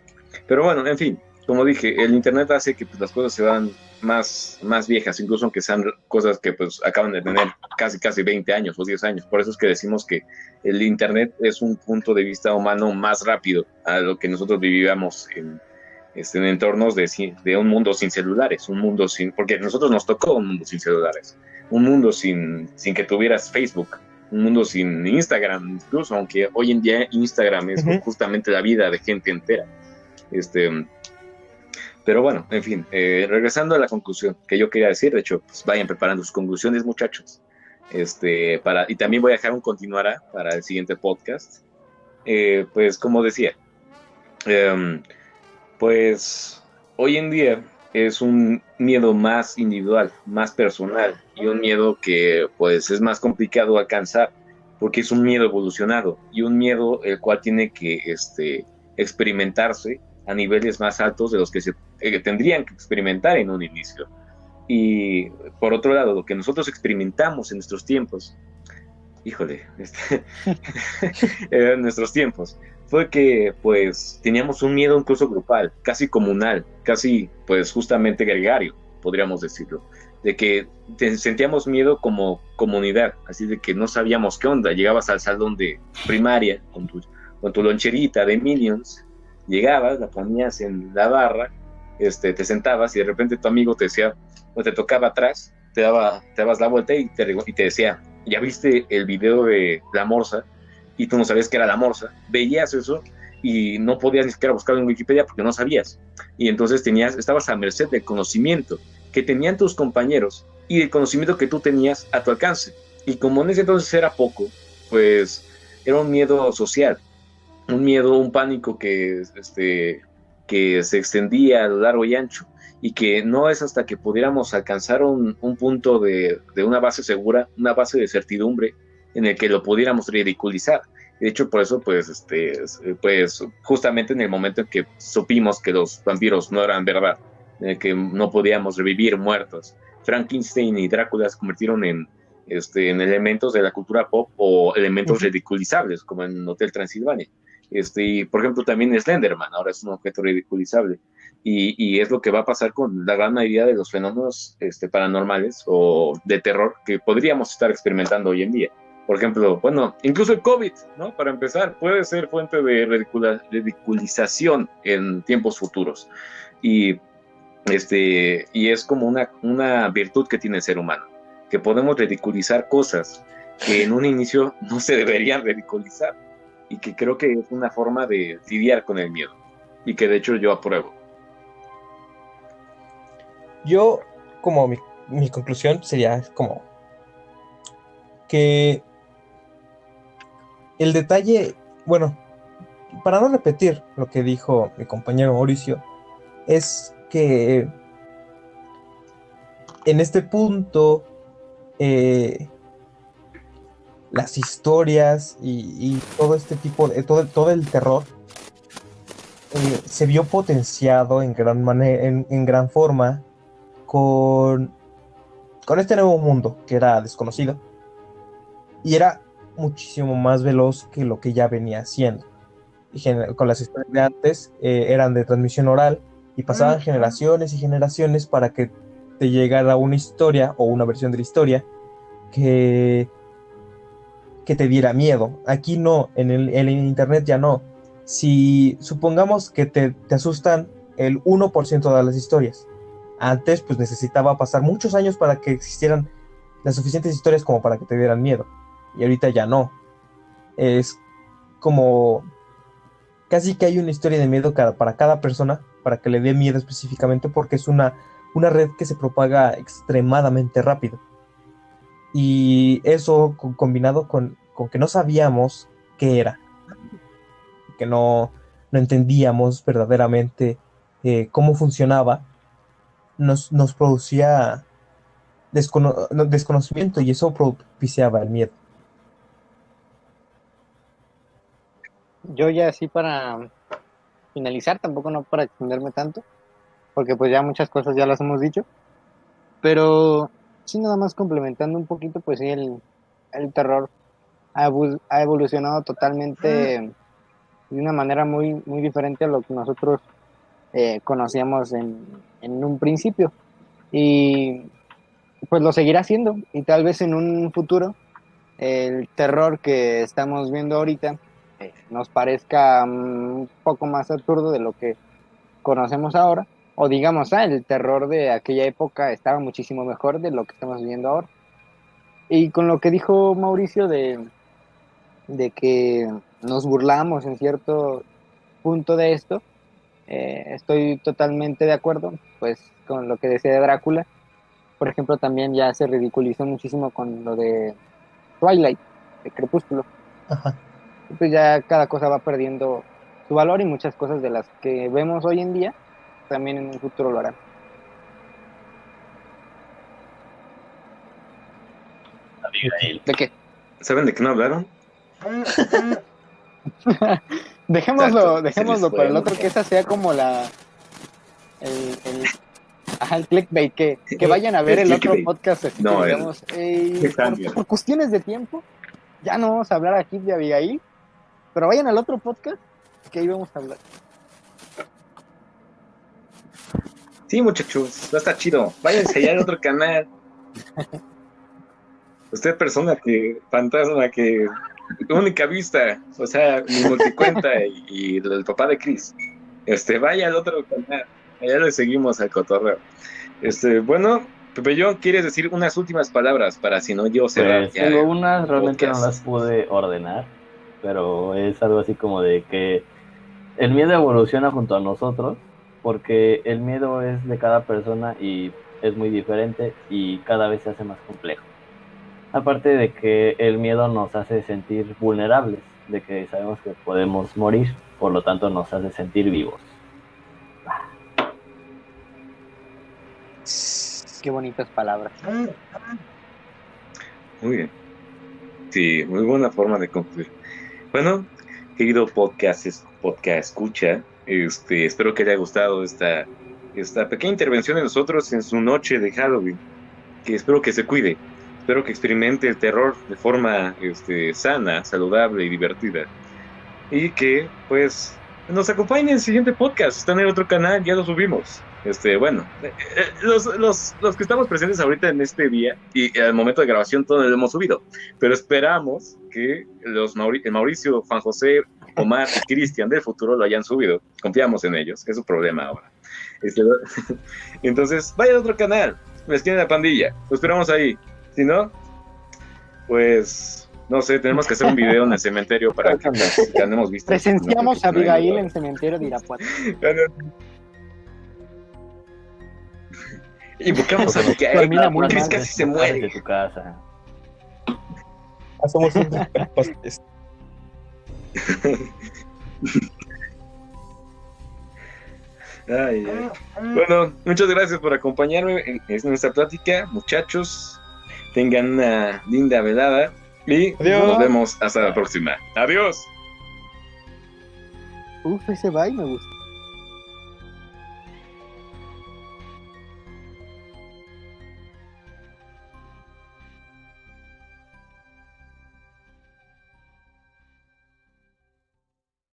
Pero bueno, en fin, como dije, el internet hace que pues, las cosas se van más viejas, incluso aunque sean cosas que pues acaban de tener casi 20 años o 10 años. Por eso es que decimos que el internet es un punto de vista humano más rápido a lo que nosotros vivíamos en entornos de un mundo sin celulares, porque a nosotros nos tocó un mundo sin celulares, un mundo sin que tuvieras Facebook, un mundo sin Instagram, incluso, aunque hoy en día Instagram es justamente la vida de gente entera. Pero bueno, en fin, regresando a la conclusión que yo quería decir, de hecho, pues vayan preparando sus conclusiones, muchachos. Y también voy a dejar un continuará para el siguiente podcast. Pues como decía, pues hoy en día es un miedo más individual, más personal y un miedo que pues es más complicado alcanzar porque es un miedo evolucionado y un miedo el cual tiene que experimentarse a niveles más altos de los que se tendrían que experimentar en un inicio. Y por otro lado, lo que nosotros experimentamos en nuestros tiempos, en nuestros tiempos, fue que pues teníamos un miedo incluso grupal, casi comunal, casi pues justamente gregario, podríamos decirlo, de que sentíamos miedo como comunidad, así de que no sabíamos qué onda, llegabas al salón de primaria con tu loncherita de Minions, llegabas, la ponías en la barra, te sentabas y de repente tu amigo te decía, o te tocaba atrás, te dabas la vuelta y te decía, ¿ya viste el video de la morsa? Y tú no sabías qué era la morsa, veías eso y no podías ni siquiera buscarlo en Wikipedia porque no sabías. Y entonces estabas a merced del conocimiento que tenían tus compañeros y del conocimiento que tú tenías a tu alcance. Y como en ese entonces era poco, pues era un miedo social, un miedo, un pánico que se extendía a lo largo y ancho. Y que no es hasta que pudiéramos alcanzar un punto de una base segura, una base de certidumbre, en el que lo pudiéramos ridiculizar. De hecho, por eso, pues justamente en el momento en que supimos que los vampiros no eran verdad, en el que no podíamos revivir muertos, Frankenstein y Drácula se convirtieron en elementos de la cultura pop o elementos ridiculizables, como en Hotel Transilvania. Y por ejemplo, también Slenderman ahora es un objeto ridiculizable. Y es lo que va a pasar con la gran mayoría de los fenómenos paranormales o de terror que podríamos estar experimentando hoy en día. Por ejemplo, bueno, incluso el COVID, ¿no? Para empezar, puede ser fuente de ridiculización en tiempos futuros. Y es como una virtud que tiene el ser humano, que podemos ridiculizar cosas que en un inicio no se deberían ridiculizar y que creo que es una forma de lidiar con el miedo y que de hecho yo apruebo. Yo, como mi conclusión sería como que el detalle, bueno, para no repetir lo que dijo mi compañero Mauricio, es que en este punto las historias y todo este tipo de todo el terror se vio potenciado en gran manera, en gran forma con este nuevo mundo que era desconocido y era muchísimo más veloz que lo que ya venía haciendo. Con las historias de antes eran de transmisión oral y pasaban generaciones y generaciones para que te llegara una historia o una versión de la historia que te diera miedo. Aquí no, en el internet ya no. Si supongamos que te asustan el 1% de las historias. Antes, pues necesitaba pasar muchos años para que existieran las suficientes historias como para que te dieran miedo. Y ahorita ya no. Es como casi que hay una historia de miedo para cada persona, para que le dé miedo específicamente, porque es una red que se propaga extremadamente rápido. Y eso combinado con que no sabíamos qué era, que no entendíamos verdaderamente cómo funcionaba, nos producía desconocimiento, y eso propiciaba el miedo. Yo ya así para finalizar, tampoco no para extenderme tanto, porque pues ya muchas cosas ya las hemos dicho, pero sí nada más complementando un poquito, pues sí, el terror ha evolucionado totalmente de una manera muy, muy diferente a lo que nosotros conocíamos en un principio, y pues lo seguirá haciendo, y tal vez en un futuro el terror que estamos viendo ahorita nos parezca un poco más absurdo de lo que conocemos ahora, o digamos, el terror de aquella época estaba muchísimo mejor de lo que estamos viendo ahora. Y con lo que dijo Mauricio de que nos burlamos en cierto punto de esto, estoy totalmente de acuerdo, pues con lo que decía de Drácula. Por ejemplo, también ya se ridiculizó muchísimo con lo de Twilight, de Crepúsculo. Ajá. Pues ya cada cosa va perdiendo su valor, y muchas cosas de las que vemos hoy en día también en un futuro lo harán. ¿De qué? ¿Saben de qué no hablaron? Dejémoslo para el otro, que esa sea como el clickbait, que vayan a ver el otro podcast, así no, que digamos, por cuestiones de tiempo ya no vamos a hablar aquí de Abigail, pero vayan al otro podcast que ahí vamos a hablar. Sí, muchachos, va a estar chido. Váyanse allá al otro canal. Usted, fantasma que única vista, o sea, mi multicuenta y el papá de Chris. Vaya al otro canal. Allá le seguimos al cotorreo. Bueno, Pepellón, ¿quieres decir unas últimas palabras para si no yo cerrar? Pues tengo unas, realmente no las pude ordenar, pero es algo así como de que el miedo evoluciona junto a nosotros, porque el miedo es de cada persona y es muy diferente y cada vez se hace más complejo. Aparte de que el miedo nos hace sentir vulnerables, de que sabemos que podemos morir, por lo tanto nos hace sentir vivos. Qué bonitas palabras. Muy bien. Sí, muy buena forma de concluir. Bueno, querido podcast escucha, espero que haya gustado esta pequeña intervención de nosotros en su noche de Halloween, que espero que se cuide, espero que experimente el terror de forma sana, saludable y divertida, y que pues nos acompañe en el siguiente podcast. Está en el otro canal, ya lo subimos. Bueno, los que estamos presentes ahorita en este día y al momento de grabación todo lo hemos subido, pero esperamos que Mauricio, Juan José, Omar y Cristian del futuro lo hayan subido. Confiamos en ellos, es su problema ahora. Entonces, vaya al otro canal, la esquina de la pandilla, lo esperamos ahí. Si no, pues no sé, tenemos que hacer un video en el cementerio para que ganemos vistas. Presenciamos a Abigail en el cementerio de Irapuato. Y buscamos a Abigail, porque casi se muere de tu casa. Hacemos un podcast. Bueno, muchas gracias por acompañarme en esta plática, muchachos. Tengan una linda velada y nos vemos hasta la próxima. Adiós. Ese bye me gusta.